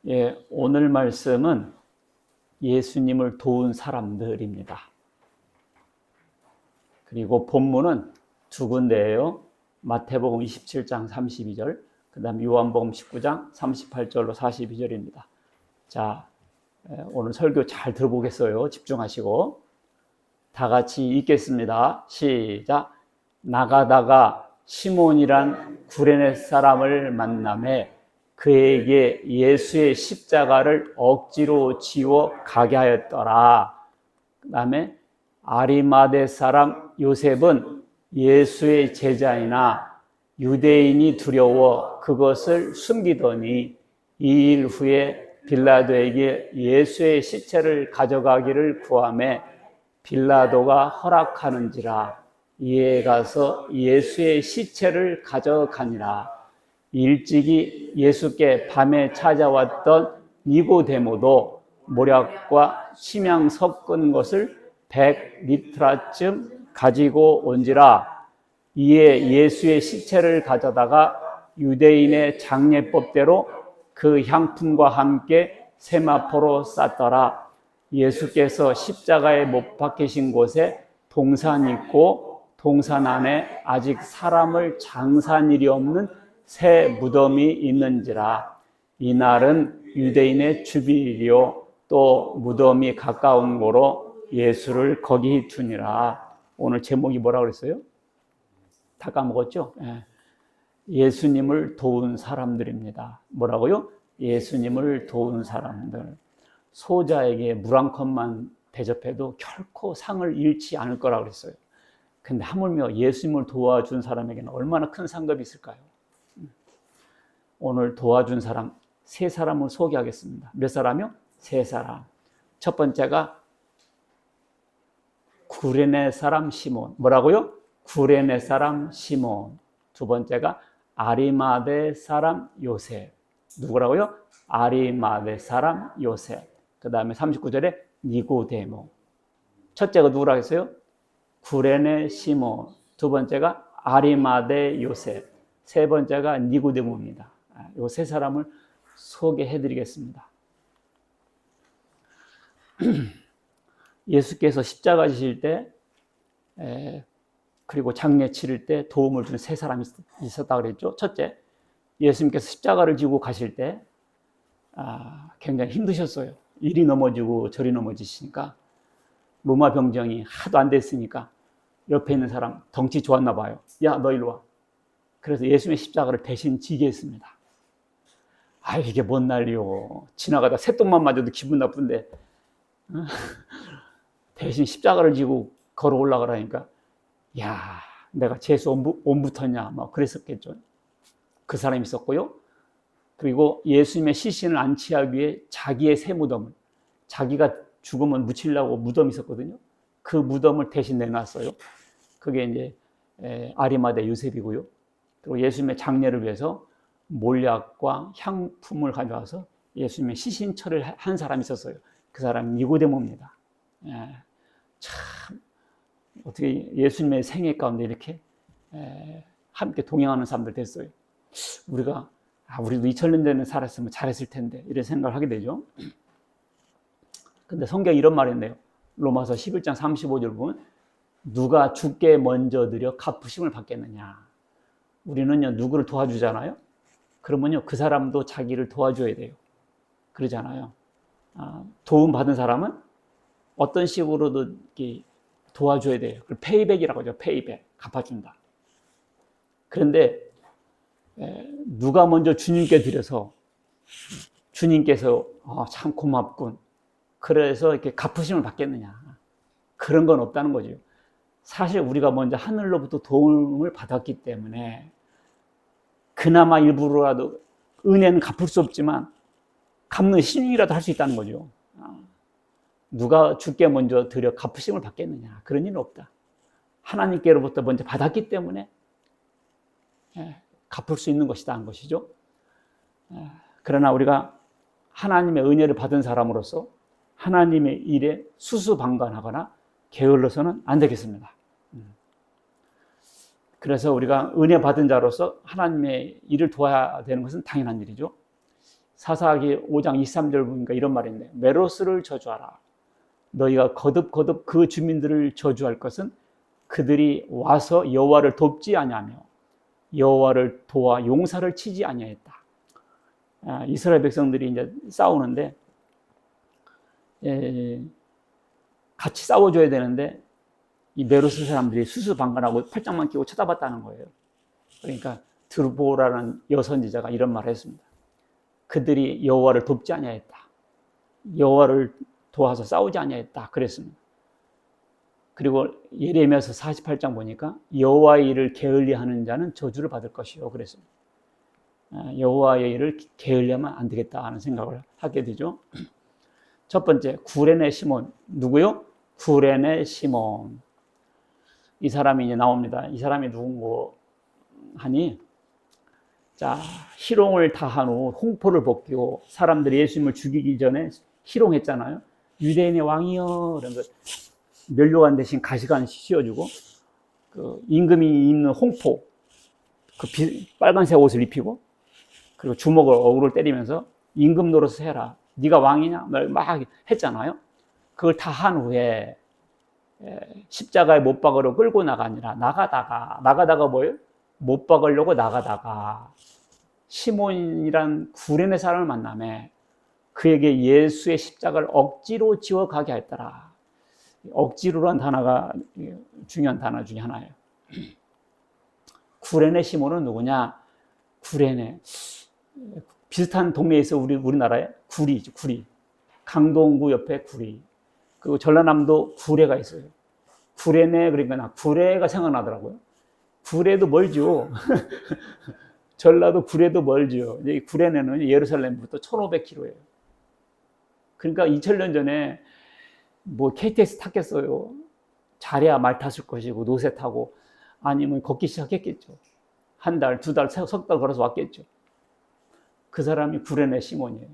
예, 오늘 말씀은 예수님을 도운 사람들입니다. 그리고 본문은 두 군데예요. 마태복음 27장 32절, 그 다음 요한복음 19장 38절로 42절입니다. 자, 오늘 설교 잘 들어보겠어요. 집중하시고. 다 같이 읽겠습니다. 시작. 나가다가 시몬이란 구레네 사람을 만나매 그에게 예수의 십자가를 억지로 지워 가게 하였더라. 그 다음에 아리마대 사람 요셉은 예수의 제자이나 유대인이 두려워 그것을 숨기더니 2일 후에 빌라도에게 예수의 시체를 가져가기를 구하매 빌라도가 허락하는지라. 이에 가서 예수의 시체를 가져가니라. 일찍이 예수께 밤에 찾아왔던 니고데모도 모략과 심양 섞은 것을 100리트라쯤 가지고 온지라. 이에 예수의 시체를 가져다가 유대인의 장례법대로 그 향품과 함께 세마포로 쌌더라. 예수께서 십자가에 못 박히신 곳에 동산이 있고 동산 안에 아직 사람을 장사한 일이 없는 새 무덤이 있는지라. 이날은 유대인의 주일이요 또 무덤이 가까운 고로 예수를 거기 두니라. 오늘 제목이 뭐라고 그랬어요? 다 까먹었죠? 예수님을 도운 사람들입니다. 뭐라고요? 예수님을 도운 사람들. 소자에게 물 한 컵만 대접해도 결코 상을 잃지 않을 거라고 그랬어요. 근데 하물며 예수님을 도와준 사람에게는 얼마나 큰 상급이 있을까요? 오늘 도와준 사람 세 사람을 소개하겠습니다. 몇 사람이요? 세 사람. 첫 번째가 구레네 사람 시몬. 뭐라고요? 구레네 사람 시몬. 두 번째가 아리마대 사람 요셉. 누구라고요? 아리마대 사람 요셉. 그 다음에 39절에 니고데모. 첫째가 누구라고 했어요? 구레네 시몬. 두 번째가 아리마대 요셉. 세 번째가 니고데모입니다. 이 세 사람을 소개해 드리겠습니다. 예수께서 십자가 지실 때 그리고 장례 치를 때 도움을 준 세 사람이 있었다고 그랬죠. 첫째, 예수님께서 십자가를 지고 가실 때 굉장히 힘드셨어요. 이리 넘어지고 저리 넘어지시니까 로마 병정이 하도 안 됐으니까 옆에 있는 사람 덩치 좋았나 봐요. 야, 너 일로 와. 그래서 예수님의 십자가를 대신 지게 했습니다. 이게 뭔 난리요. 지나가다 새똥만 맞아도 기분 나쁜데 대신 십자가를 지고 걸어 올라가라니까 야, 내가 재수 온 붙었냐 막 그랬었겠죠. 그 사람이 있었고요. 그리고 예수님의 시신을 안치하기 위해 자기의 새 무덤을, 자기가 죽으면 묻히려고 무덤이 있었거든요. 그 무덤을 대신 내놨어요. 그게 이제 아리마대 요셉이고요. 그리고 예수님의 장례를 위해서 몰약과 향품을 가져와서 예수님의 시신처를 한 사람이 있었어요. 그 사람이 니고데모입니다. 참 어떻게 예수님의 생애 가운데 이렇게 함께 동행하는 사람들 됐어요. 우리도 2000년 전에 살았으면 잘했을 텐데 이런 생각을 하게 되죠. 근데 성경이 이런 말이 있네요. 로마서 11장 35절 보면 누가 주께 먼저 드려 갚으심을 받겠느냐. 우리는요 누구를 도와주잖아요. 그러면요 그 사람도 자기를 도와줘야 돼요. 그러잖아요. 도움 받은 사람은 어떤 식으로도 이렇게 도와줘야 돼요. 그걸 페이백이라고 하죠. 페이백. 갚아준다. 그런데 누가 먼저 주님께 드려서 주님께서 참 고맙군. 그래서 이렇게 갚으심을 받겠느냐. 그런 건 없다는 거죠. 사실 우리가 먼저 하늘로부터 도움을 받았기 때문에 그나마 일부러라도 은혜는 갚을 수 없지만 갚는 신용이라도 할 수 있다는 거죠. 누가 주께 먼저 드려 갚으심을 받겠느냐. 그런 일은 없다. 하나님께로부터 먼저 받았기 때문에 갚을 수 있는 것이다 하는 것이죠. 그러나 우리가 하나님의 은혜를 받은 사람으로서 하나님의 일에 수수방관하거나 게을러서는 안 되겠습니다. 그래서 우리가 은혜 받은 자로서 하나님의 일을 도와야 되는 것은 당연한 일이죠. 사사기 5장 23절 보니까 이런 말이 있네요. 메로스를 저주하라. 너희가 거듭 그 주민들을 저주할 것은 그들이 와서 여호와를 돕지 아니하며 여호와를 도와 용사를 치지 아니하였다. 이스라엘 백성들이 이제 싸우는데 같이 싸워줘야 되는데 이 메로스 사람들이 수수방관하고 팔짱만 끼고 쳐다봤다는 거예요. 그러니까 드보라는 여선지자가 이런 말을 했습니다. 그들이 여호와를 돕지 아니하였다. 여호와를 도와서 싸우지 아니하였다. 그랬습니다. 그리고 예레미야서 48장 보니까 여호와의 일을 게을리하는 자는 저주를 받을 것이요. 그랬습니다. 여호와의 일을 게을리하면 안 되겠다 하는 생각을 하게 되죠. 첫 번째, 구레네 시몬. 누구요? 구레네 시몬. 이 사람이 이제 나옵니다. 이 사람이 누군고 하니, 자, 희롱을 다한 후 홍포를 벗기고 사람들이 예수님을 죽이기 전에 희롱했잖아요. 유대인의 왕이여. 그런 거 면류관 대신 가시관 씌워주고, 그 임금이 입는 홍포, 그 빨간색 옷을 입히고, 그리고 주먹을 어구를 때리면서 임금 노릇을 해라. 네가 왕이냐? 막 했잖아요. 그걸 다 한 후에 십자가에 못 박으러 끌고 나가니라. 나가다가 뭐예요? 못 박으려고 나가다가 시몬이란 구레네 사람을 만나매 그에게 예수의 십자가를 억지로 지워 가게 했더라. 억지로란 단어가 중요한 단어 중에 하나예요. 구레네 시몬은 누구냐? 구레네. 비슷한 동네에 있어 우리나라에 구리죠, 구리. 강동구 옆에 구리. 그리고 전라남도 구례가 있어요. 구례네, 그러니까 나 구례가 생각나더라고요. 구례도 멀죠. 전라도 구례도 멀죠. 이 구례네는 예루살렘부터 1,500km예요. 그러니까 2000년 전에 뭐 KTX 탔겠어요. 잘해야 말 탔을 것이고 노새 타고 아니면 걷기 시작했겠죠. 한 달, 두 달, 석 달 걸어서 왔겠죠. 그 사람이 구레네 시몬이에요.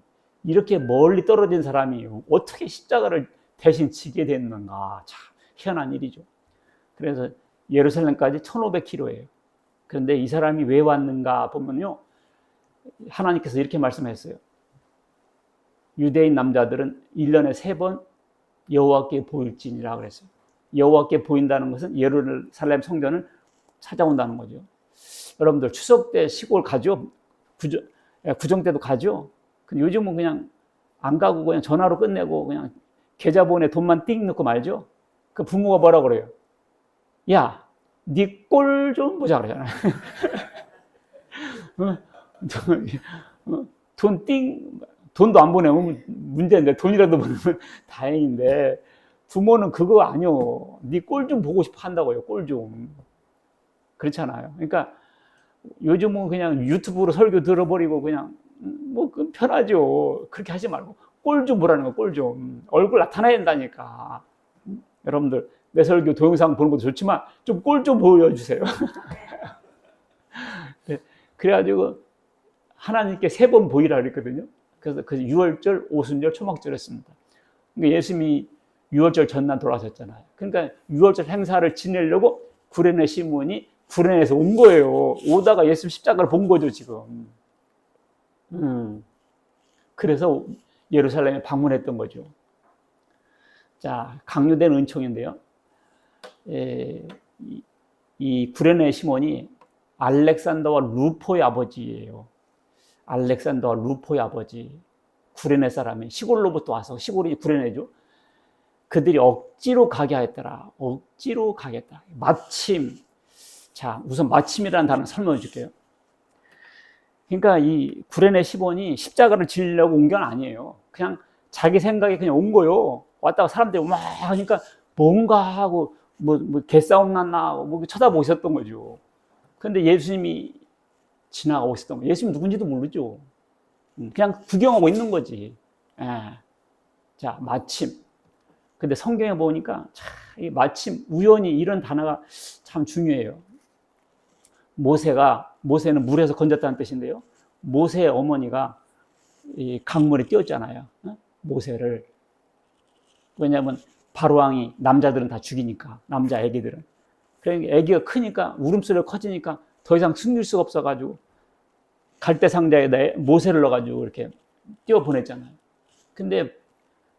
이렇게 멀리 떨어진 사람이 어떻게 십자가를 대신 지게 됐는가. 참 희한한 일이죠. 그래서 예루살렘까지 1,500km예요. 그런데 이 사람이 왜 왔는가 보면요. 하나님께서 이렇게 말씀했어요. 유대인 남자들은 1년에 3번 여호와께 보일지니라 그랬어요. 여호와께 보인다는 것은 예루살렘 성전을 찾아온다는 거죠. 여러분들 추석 때 시골 가죠? 구정 때도 가죠? 근데 요즘은 그냥 안 가고 그냥 전화로 끝내고 그냥 계좌번호에 돈만 띡 넣고 말죠? 그 부모가 뭐라 그래요? 야, 네 꼴 좀 보자 그러잖아요. 돈도 안 보내면 문제인데 돈이라도 보내면 다행인데 부모는 그거 아니요. 네 꼴 좀 보고 싶어 한다고요. 꼴 좀. 그렇잖아요. 그러니까 요즘은 그냥 유튜브로 설교 들어버리고 그냥 뭐 편하죠. 그렇게 하지 말고 꼴 좀 보라는 거, 꼴 좀. 얼굴 나타나야 된다니까. 여러분들 내 설교 동영상 보는 것도 좋지만 좀 꼴 좀 보여주세요. 네, 그래가지고 하나님께 3번 보이라 그랬거든요. 그래서 그 6월절, 오순절, 초막절 했습니다. 그러니까 예수님이 6월절 전날 돌아가셨잖아요. 그러니까 6월절 행사를 지내려고 구레네 시몬이 구레네에서 온 거예요. 오다가 예수 십자가를 본 거죠, 지금. 그래서 예루살렘에 방문했던 거죠. 자, 강요된 은총인데요. 이 구레네 시몬이 알렉산더와 루포의 아버지예요. 알렉산더와 루포의 아버지. 구레네 사람이 시골로부터 와서, 시골이 구레네죠. 그들이 억지로 가게 하였더라. 억지로 가겠다. 마침. 자, 우선 마침이라는 단어 설명해 줄게요. 그러니까 이 구레네 시몬이 십자가를 지려고 온 건 아니에요. 그냥 자기 생각에 그냥 온 거요. 왔다가 사람들이 막 하니까 뭔가 하고 뭐 개싸움 났나 뭐 쳐다보고 있었던 거죠. 그런데 예수님이 지나가고 있었던 거예요. 예수님 누군지도 모르죠. 그냥 구경하고 있는 거지. 예. 자, 마침. 근데 성경에 보니까 참, 이 마침, 우연히 이런 단어가 참 중요해요. 모세는 물에서 건졌다는 뜻인데요. 모세의 어머니가 이 강물에 띄었잖아요. 모세를. 왜냐하면 바로왕이 남자들은 다 죽이니까, 남자 애기들은. 그러니까 애기가 크니까 울음소리가 커지니까 더 이상 숨길 수가 없어가지고 갈대 상자에다 모세를 넣어가지고 이렇게 뛰어보냈잖아요. 근데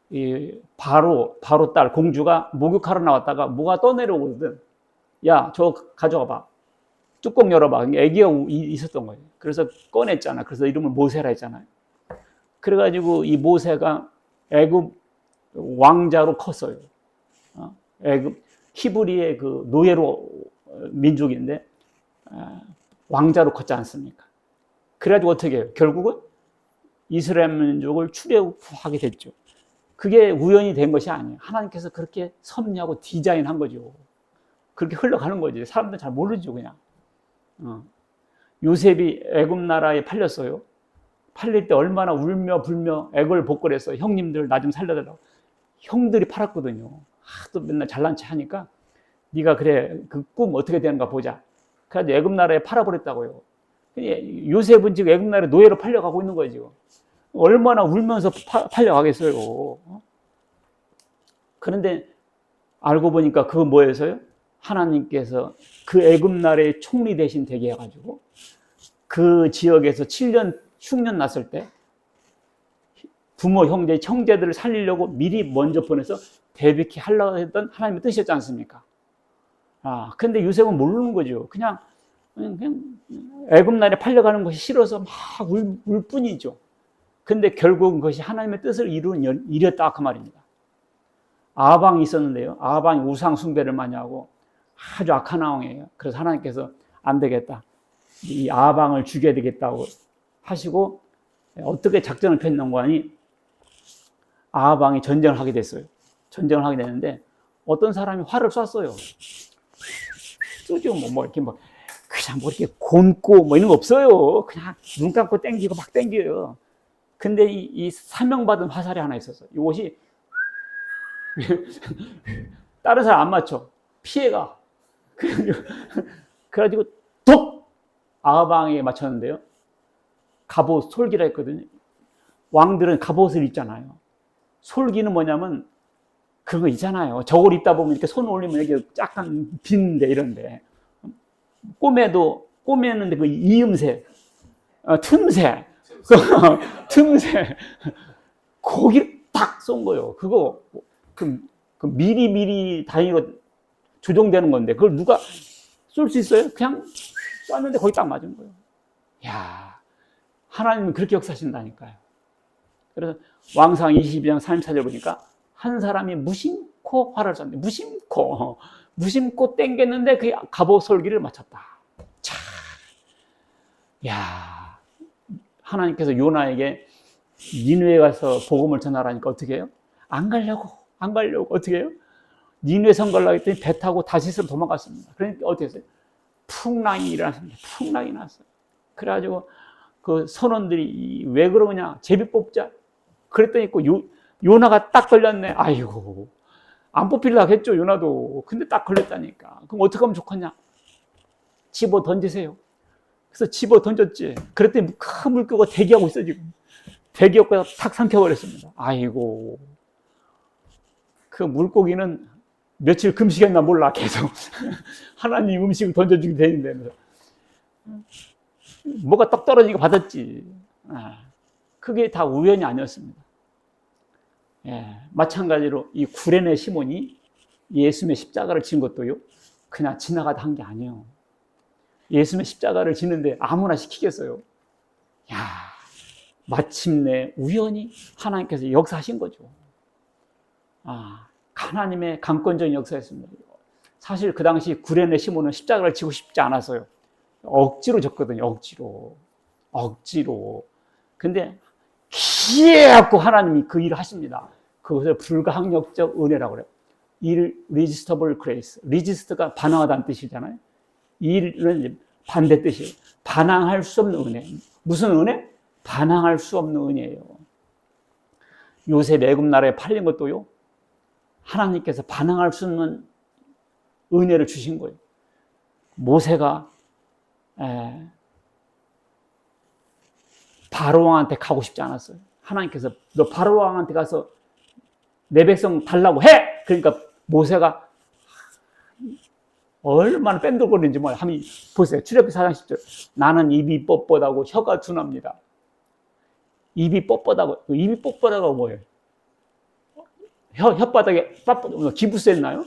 이 바로 딸 공주가 목욕하러 나왔다가 뭐가 떠내려오거든. 야, 저 가져가 봐. 뚜껑 열어봐. 애기가 있었던 거예요. 그래서 꺼냈잖아. 그래서 이름을 모세라 했잖아요. 그래가지고 이 모세가 애굽 왕자로 컸어요. 애굽 히브리의 그 노예로 민족인데 왕자로 컸지 않습니까? 그래가지고 어떻게 해요? 결국은 이스라엘 민족을 출애굽하게 됐죠. 그게 우연히 된 것이 아니에요. 하나님께서 그렇게 섭리하고 디자인한 거죠. 그렇게 흘러가는 거지. 사람들은 잘 모르죠, 그냥. 요셉이 애굽 나라에 팔렸어요. 팔릴 때 얼마나 울며 불며 애걸 복걸해서 형님들 나 좀 살려달라고. 형들이 팔았거든요. 또 맨날 잘난 체 하니까 네가 그래 그 꿈 어떻게 되는가 보자. 그래서 애굽 나라에 팔아버렸다고요. 요셉은 지금 애굽 나라에 노예로 팔려가고 있는 거예요, 지금. 얼마나 울면서 팔려가겠어요. 그런데 알고 보니까 그거 뭐였어요? 하나님께서 그 애굽 나라의 총리 대신 되게 해가지고 그 지역에서 7년 흉년 났을 때 부모, 형제들을 살리려고 미리 먼저 보내서 대비케 하려고 했던 하나님의 뜻이었지 않습니까? 근데 요셉은 모르는 거죠. 그냥 애굽 나라에 팔려가는 것이 싫어서 막 울 뿐이죠. 근데 결국은 그것이 하나님의 뜻을 이룬 일이었다 그 말입니다. 아방이 있었는데요. 아방이 우상 숭배를 많이 하고 아주 악한 왕이에요. 그래서 하나님께서 안 되겠다. 이 아방을 죽여야 되겠다고 하시고 어떻게 작전을 폈는가 하니 아방이 전쟁을 하게 됐어요. 전쟁을 하게 되는데 어떤 사람이 활을 쐈어요. 쏘죠. 뭐 이렇게 뭐 그냥 뭐 이렇게 곪고 뭐 이런 거 없어요. 그냥 눈 감고 땡기고 막 땡겨요. 근데 이 사명받은 화살이 하나 있었어요. 이것이 다른 사람 안 맞춰. 피해가. 그래가지고 톡! 아방에 맞췄는데요. 갑옷, 솔기라 했거든요. 왕들은 갑옷을 입잖아요. 솔기는 뭐냐면 그거 있잖아요. 저걸 입다 보면 이렇게 손 올리면 여기 약간 빈데 이런데. 꼬매는데 그 이음새, 틈새, 틈새. 거기를 딱 쏜 거예요. 그거 그 미리 단위로 조정되는 건데 그걸 누가 쏠 수 있어요? 그냥 쐈는데 거기 딱 맞은 거예요. 야, 하나님은 그렇게 역사하신다니까요. 그래서 왕상 22장 34절 보니까 한 사람이 무심코 활을 쐈는데 무심코 땡겼는데 그 갑옷 솔기를 맞췄다. 차, 야, 하나님께서 요나에게 니느웨에 가서 복음을 전하라니까 어떻게 해요? 안 가려고 어떻게 해요? 니느웨 선거를 했더니 배 타고 다시스로 도망갔습니다. 그러니까 어떻게 했어요? 풍랑이 일어났습니다. 풍랑이 났어요. 그래가지고 그 선원들이 왜 그러냐? 제비 뽑자. 그랬더니 요나가 딱 걸렸네. 아이고, 안 뽑히려고 했죠, 요나도. 근데 딱 걸렸다니까. 그럼 어떻게 하면 좋겠냐? 집어 던지세요. 그래서 집어 던졌지. 그랬더니 큰 물고기가 대기하고 있어, 지금. 대기업과 탁 삼켜버렸습니다. 아이고. 그 물고기는 며칠 금식했나 몰라, 계속. 하나님 음식을 던져주게 되는데. 뭐가 떡 떨어지니까 받았지. 그게 다 우연이 아니었습니다. 마찬가지로 이 구레네 시몬이 예수님의 십자가를 진 것도요, 그냥 지나가다 한 게 아니에요. 예수님의 십자가를 지는데 아무나 시키겠어요? 마침내 우연히 하나님께서 역사하신 거죠. 하나님의 강권적인 역사였습니다. 사실 그 당시 구레네 시몬은 십자가를 지고 싶지 않았어요. 억지로 졌거든요. 억지로. 근데 기어갖고 하나님이 그 일을 하십니다. 그것을 불가항력적 은혜라고 그래요. irresistible grace. resist가 반항하다는 뜻이잖아요. 일은 반대 뜻이에요. 반항할 수 없는 은혜. 무슨 은혜? 반항할 수 없는 은혜예요. 요셉 애굽 나라에 팔린 것도요, 하나님께서 반항할 수 없는 은혜를 주신 거예요. 모세가 바로 왕한테 가고 싶지 않았어요. 하나님께서 너 바로 왕한테 가서 내 백성 달라고 해! 그러니까 모세가 얼마나 뺀돌거리는지 몰라요. 보세요. 출애굽기 4장 10절. 나는 입이 뻣뻣하고 혀가 둔합니다. 입이 뻣뻣하고, 입이 뻣뻣하고 뭐예요? 혓바닥에 기부스 했나요?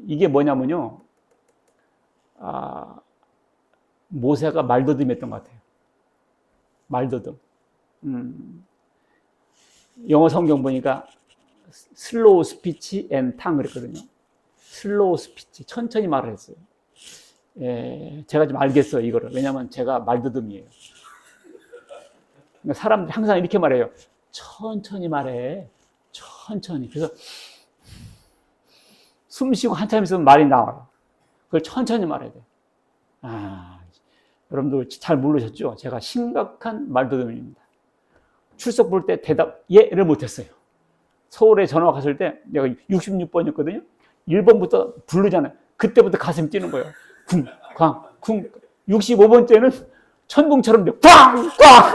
이게 뭐냐면요. 모세가 말더듬했던 것 같아요. 말더듬. 영어 성경 보니까 슬로우 스피치 앤 탕 그랬거든요. 슬로우 스피치, 천천히 말을 했어요. 제가 좀 알겠어요, 이거를. 왜냐하면 제가 말더듬이에요. 그러니까 사람들이 항상 이렇게 말해요. 천천히 말해. 천천히. 그래서 숨 쉬고 한참 있으면 말이 나와요. 그걸 천천히 말해야 돼. 여러분들 잘 모르셨죠? 제가 심각한 말더듬입니다. 출석 볼 때 대답 예를 못했어요. 서울에 전화 갔을 때 내가 66번이었거든요. 1번부터 부르잖아요. 그때부터 가슴이 뛰는 거예요. 쿵, 쾅, 쿵. 65번째는 천둥처럼 꽝, 꽝.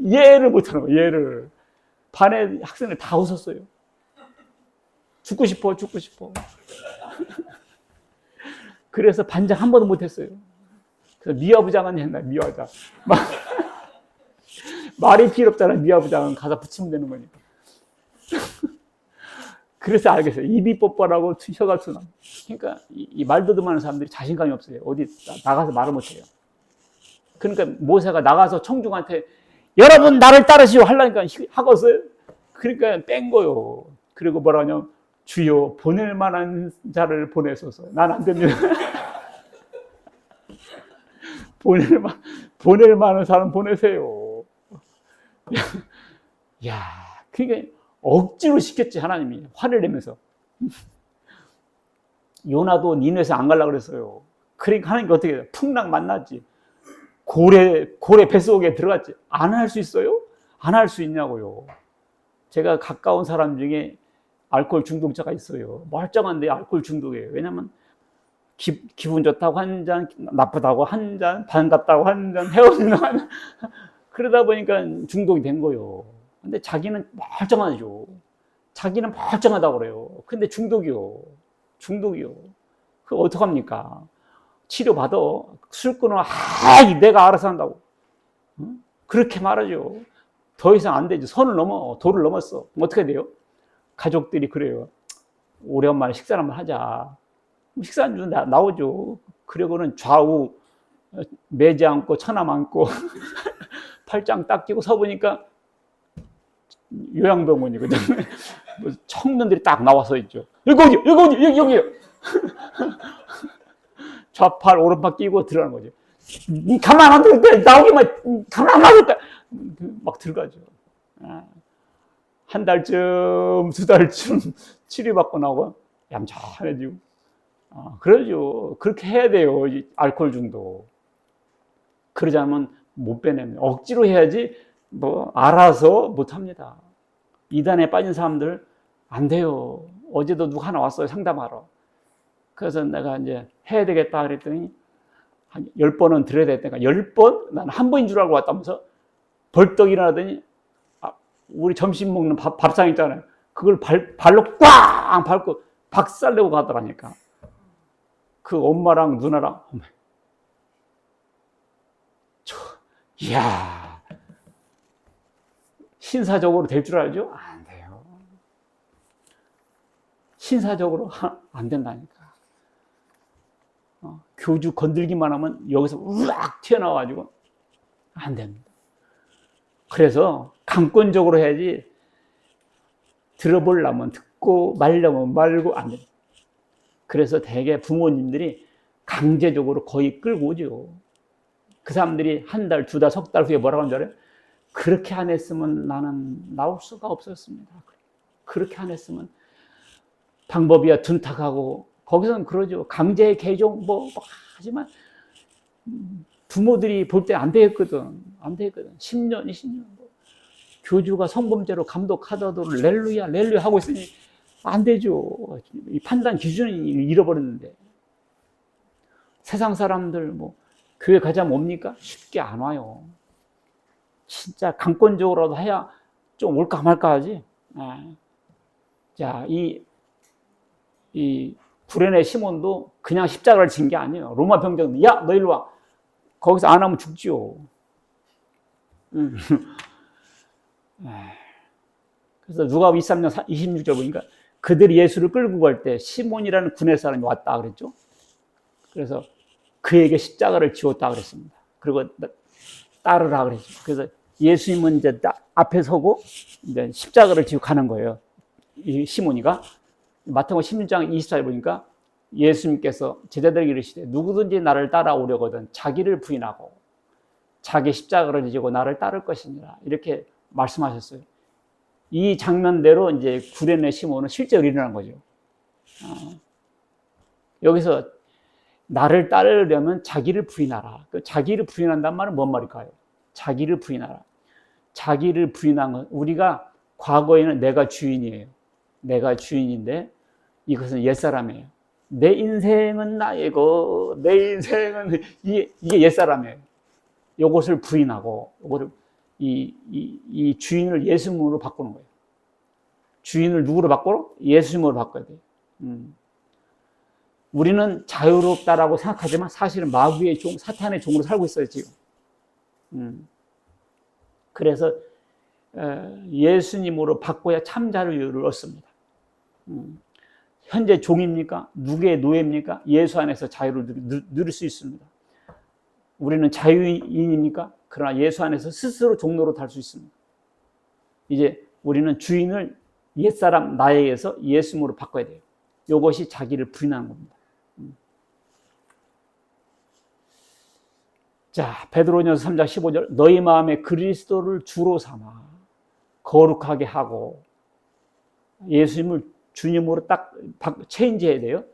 예를 못하는 거예요. 예를. 반에 학생들 다 웃었어요. 죽고 싶어. 그래서 반장 한 번도 못했어요. 그래서 미화부장은 했나, 미화부장. 말이 필요 없잖아. 미화부장은 가서 붙이면 되는 거니까. 그래서 알겠어요. 입이 뻣뻣하고 혀가 투나. 그러니까 이 말더듬하는 사람들이 자신감이 없어요. 어디 나가서 말을 못해요. 그러니까 모세가 나가서 청중한테 여러분 나를 따르시오 하려니까 하겠어요. 그러니까 뺀 거요. 그리고 뭐라 하냐면 주여 보낼 만한 자를 보내소서. 난 안 됩니다. 보낼 만한 사람 보내세요. 야, 그러니까 억지로 시켰지 하나님이 화를 내면서. 요나도 니네에서 안 가려고 그랬어요. 그러니까 하나님께 어떻게 해요? 풍랑 만났지. 고래 뱃속에 들어갔지. 안 할 수 있어요? 안 할 수 있냐고요. 제가 가까운 사람 중에 알코올 중독자가 있어요. 멀쩡한데 알코올 중독이에요. 왜냐면 기분 좋다고 한 잔, 나쁘다고 한 잔, 반갑다고 한 잔, 헤어지는 한 잔. 그러다 보니까 중독이 된 거예요. 근데 자기는 멀쩡하죠. 자기는 멀쩡하다고 그래요. 근데 중독이요. 그거 어떡합니까? 치료받아. 술 끊어. 내가 알아서 한다고. 그렇게 말하죠. 더 이상 안 되죠. 선을 넘어. 도를 넘었어. 어떻게 돼요? 가족들이 그래요. 오랜만에 식사 한번 하자. 식사안주 나오죠. 그리고는 좌우 매지 않고 천함 안고 팔짱 딱 끼고 서보니까 요양병원이거든. 청년들이 딱 나와서 있죠. 여기요. 좌팔 오른팔 끼고 들어가는 거죠. 가만 안 두겠다. 나오기만 가만 안 두겠다. 막 들어가죠. 한 달쯤, 2달쯤 치료받고 나오고 얌전해지고. 그러죠. 그렇게 해야 돼요. 알코올 중독. 그러지 않으면 못 빼냅니다. 억지로 해야지 알아서 못 합니다. 이단에 빠진 사람들 안 돼요. 어제도 누가 하나 왔어요. 상담하러. 그래서 내가 이제 해야 되겠다 그랬더니 한 10번은 들어야 되니까 10번? 난 한 번인 줄 알고 왔다면서 벌떡 일어나더니 우리 점심 먹는 밥상 있잖아요. 그걸 발로 꽝 밟고 박살내고 가더라니까. 그 엄마랑 누나랑 이야 신사적으로 될 줄 알죠? 안 돼요. 신사적으로 안 된다니까. 교주 건들기만 하면 여기서 우악 튀어나와가지고 안 됩니다. 그래서 강권적으로 해야지 들어보려면 듣고 말려면 말고 안 됩니다. 그래서 대개 부모님들이 강제적으로 거의 끌고 오죠. 그 사람들이 한 달, 2달, 3달 후에 뭐라고 하는 줄 알아요? 그렇게 안 했으면 나는 나올 수가 없었습니다. 그렇게 안 했으면 방법이야 둔탁하고 거기서는 그러죠. 강제 개종 하지만 부모들이 볼 때 안 되겠거든. 10년, 20년. 교주가 성범죄로 감독하더라도 렐루야 하고 있으니 안 되죠. 이 판단 기준을 잃어버렸는데. 세상 사람들 교회 가자면 옵니까? 쉽게 안 와요. 진짜 강권적으로라도 해야 좀 올까 말까 하지. 자, 이 구레네 시몬도 그냥 십자가를 진 게 아니에요. 로마 병정들, 야, 너 일로 와. 거기서 안 하면 죽지요. 그래서 누가복음 23장 26절 보니까 그들이 예수를 끌고 갈 때 시몬이라는 군의 사람이 왔다 그랬죠. 그래서 그에게 십자가를 지웠다 그랬습니다. 그리고 따르라 그랬죠. 그래서 예수님은 이제 앞에 서고 이제 십자가를 지고 가는 거예요. 이 시몬이가 마태복음 16장 24절 보니까 예수님께서 제자들에게 이르시되 누구든지 나를 따라오려거든 자기를 부인하고 자기 십자가를 지고 나를 따를 것이니라 이렇게 말씀하셨어요. 이 장면대로 이제 구레네 시몬은 실제로 일어난 거죠. 여기서 나를 따르려면 자기를 부인하라. 자기를 부인한다는 말은 뭔 말일까요? 자기를 부인하라. 자기를 부인한 건 우리가 과거에는 내가 주인이에요. 내가 주인인데 이것은 옛사람이에요. 내 인생은 나이고 내 인생은 이게 옛사람이에요. 이것을 부인하고 이거를 이 주인을 예수님으로 바꾸는 거예요. 주인을 누구로 바꾸러? 예수님으로 바꿔야 돼요. 우리는 자유롭다라고 생각하지만 사실은 마귀의 종, 사탄의 종으로 살고 있어요, 지금. 그래서 예수님으로 바꿔야 참 자유를 얻습니다. 현재 종입니까? 누구의 노예입니까? 예수 안에서 자유를 누릴 수 있습니다. 우리는 자유인입니까? 그러나 예수 안에서 스스로 종로로 달 수 있습니다. 이제 우리는 주인을 옛사람 나에게서 예수님으로 바꿔야 돼요. 이것이 자기를 부인하는 겁니다. 자, 베드로전서 3장 15절 너희 마음에 그리스도를 주로 삼아 거룩하게 하고 예수님을 주님으로 딱 체인지해야 돼요.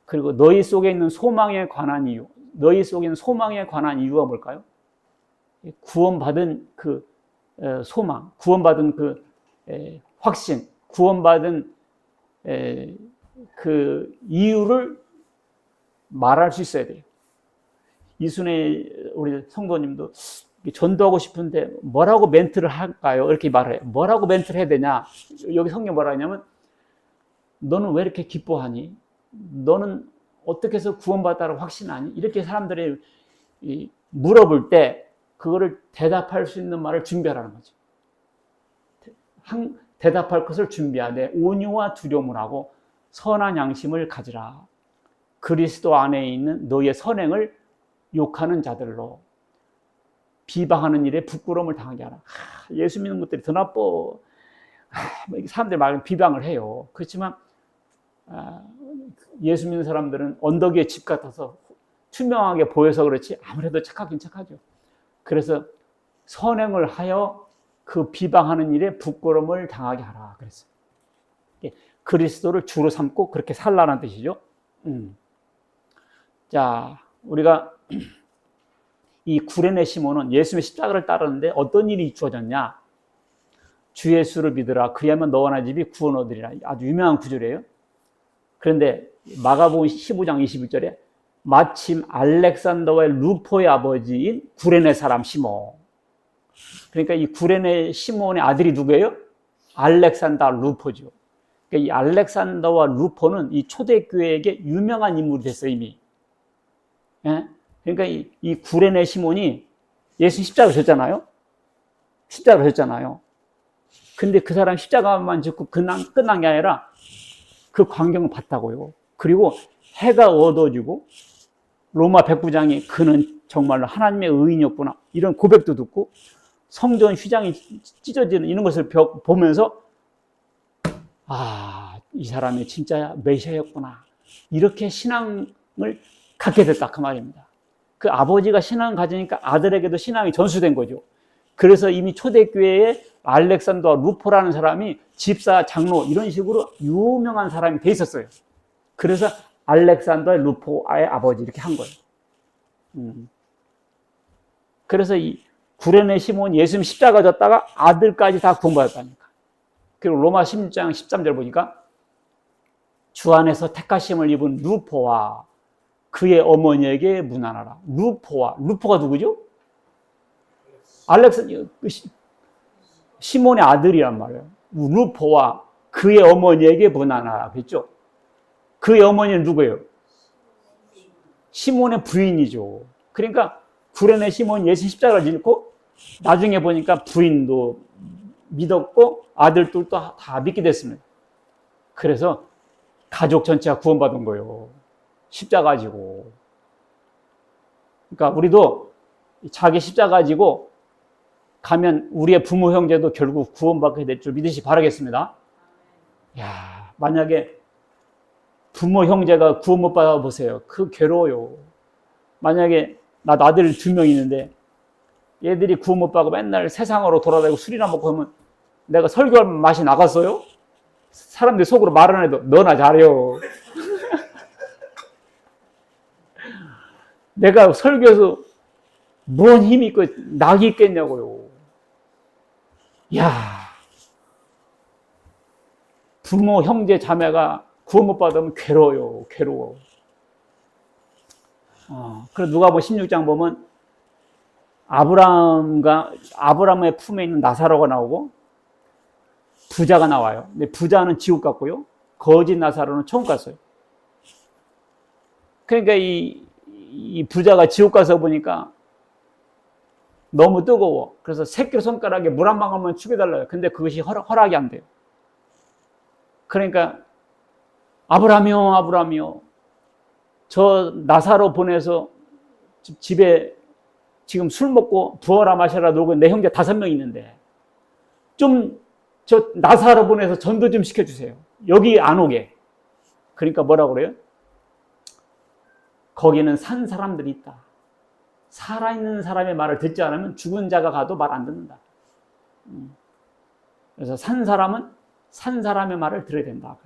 그리고 너희 속에 있는 소망에 관한 이유, 너희 속에 있는 소망에 관한 이유가 뭘까요? 구원받은 그 소망, 구원받은 그 확신, 구원받은 그 이유를 말할 수 있어야 돼요. 이순애 우리 성도님도 전도하고 싶은데 뭐라고 멘트를 할까요? 이렇게 말을 해요. 뭐라고 멘트를 해야 되냐? 여기 성경 뭐라 하냐면 너는 왜 이렇게 기뻐하니? 너는 어떻게 해서 구원받았다고 확신하니? 이렇게 사람들이 물어볼 때 그거를 대답할 수 있는 말을 준비하라는 거죠. 대답할 것을 준비하되 온유와 두려움을 하고 선한 양심을 가지라. 그리스도 안에 있는 너의 선행을 욕하는 자들로 비방하는 일에 부끄러움을 당하게 하라. 예수 믿는 것들이 더 나빠. 사람들이 막 비방을 해요. 그렇지만 예수 믿는 사람들은 언덕 위에 집 같아서 투명하게 보여서 그렇지 아무래도 착하긴 착하죠. 그래서 선행을 하여 그 비방하는 일에 부끄러움을 당하게 하라 그랬어요. 그리스도를 주로 삼고 그렇게 살라는 뜻이죠. 자, 우리가 이 구레네 시몬은 예수님의 십자가를 따르는데 어떤 일이 주어졌냐? 주 예수를 믿으라. 그리하면 너와 나 집이 구원 얻으리라. 아주 유명한 구절이에요. 그런데 마가복음 15장 21절에 마침 알렉산더와의 루포의 아버지인 구레네 사람 시몬. 그러니까 이 구레네 시몬의 아들이 누구예요? 알렉산더 루포죠. 그러니까 이 알렉산더와 루포는 이 초대교회에게 유명한 인물이 됐어요, 이미. 예? 그러니까 이 구레네 시몬이 예수 십자가를 졌잖아요. 십자가를 졌잖아요. 근데 그 사람 십자가만 짓고 끝난 게 아니라 그 광경을 봤다고요. 그리고 해가 어두워지고 로마 백부장이 그는 정말로 하나님의 의인이었구나 이런 고백도 듣고 성전 휘장이 찢어지는 이런 것을 보면서 이 사람이 진짜 메시아였구나 이렇게 신앙을 갖게 됐다 그 말입니다. 그 아버지가 신앙을 가지니까 아들에게도 신앙이 전수된 거죠. 그래서 이미 초대교회에 알렉산더와 루포라는 사람이 집사, 장로 이런 식으로 유명한 사람이 돼 있었어요. 그래서 알렉산더와 루포의 아버지 이렇게 한 거예요. 그래서 이 구레네 시몬 예수님 십자가 졌다가 아들까지 다 구원받았다니까. 그리고 로마 16장 13절 보니까 주 안에서 택하심을 입은 루포와 그의 어머니에게 문안하라. 루포가 누구죠? 시몬의 아들이란 말이에요. 루포와 그의 어머니에게 문안하라 그랬죠. 그의 어머니는 누구예요? 시몬의 부인이죠. 그러니까 구레네 시몬 예수 십자가를 짓고 나중에 보니까 부인도 믿었고 아들들도 다 믿게 됐습니다. 그래서 가족 전체가 구원받은 거예요. 십자가 가지고. 그러니까 우리도 자기 십자가 가지고 가면 우리의 부모 형제도 결국 구원받게 될 줄 믿으시 바라겠습니다. 야, 만약에 부모 형제가 구원 못 받아 보세요. 그 괴로워요. 만약에 나도 아들 2명 있는데 얘들이 구원 못 받고 맨날 세상으로 돌아다니고 술이나 먹고 하면 내가 설교할 맛이 나갔어요? 사람들 속으로 말 안 해도 너나 잘해요. 내가 설교해서 뭔 힘이 있고 낙이 있겠냐고요. 야, 부모, 형제, 자매가 구원 못 받으면 괴로워요. 괴로워. 그래서 누가복음 16장 보면 아브라함의 품에 있는 나사로가 나오고 부자가 나와요. 근데 부자는 지옥 갔고요. 거짓 나사로는 천국 갔어요. 그러니까 이 부자가 지옥 가서 보니까 너무 뜨거워. 그래서 새끼손가락에 물 한 방울만 죽여달라요. 근데 그것이 허락이 안 돼요. 그러니까 아브라함이요. 저 나사로 보내서 집에 지금 술 먹고 부어라 마셔라 놀고 내 형제 5명 있는데 좀 저 나사로 보내서 전도 좀 시켜주세요. 여기 안 오게. 그러니까 뭐라고 그래요? 거기는 산 사람들이 있다. 살아있는 사람의 말을 듣지 않으면 죽은 자가 가도 말 안 듣는다. 그래서 산 사람은 산 사람의 말을 들어야 된다.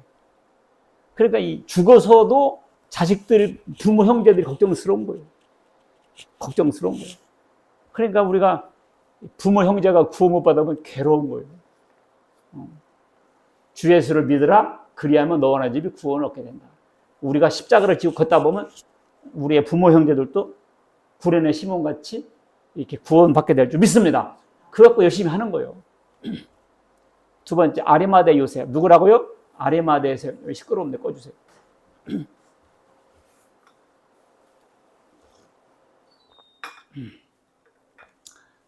그러니까 이 죽어서도 자식들, 부모, 형제들이 걱정스러운 거예요. 걱정스러운 거예요. 그러니까 우리가 부모, 형제가 구원 못 받으면 괴로운 거예요. 주 예수를 믿으라. 그리하면 너와 나 집이 구원을 얻게 된다. 우리가 십자가를 지고 걷다 보면 우리의 부모, 형제들도 구련의 시몬같이 이렇게 구원받게 될 줄 믿습니다. 그거 갖고 열심히 하는 거예요. 2번째, 아리마대 요셉. 누구라고요? 아리마대 요셉. 시끄러운데 꺼주세요.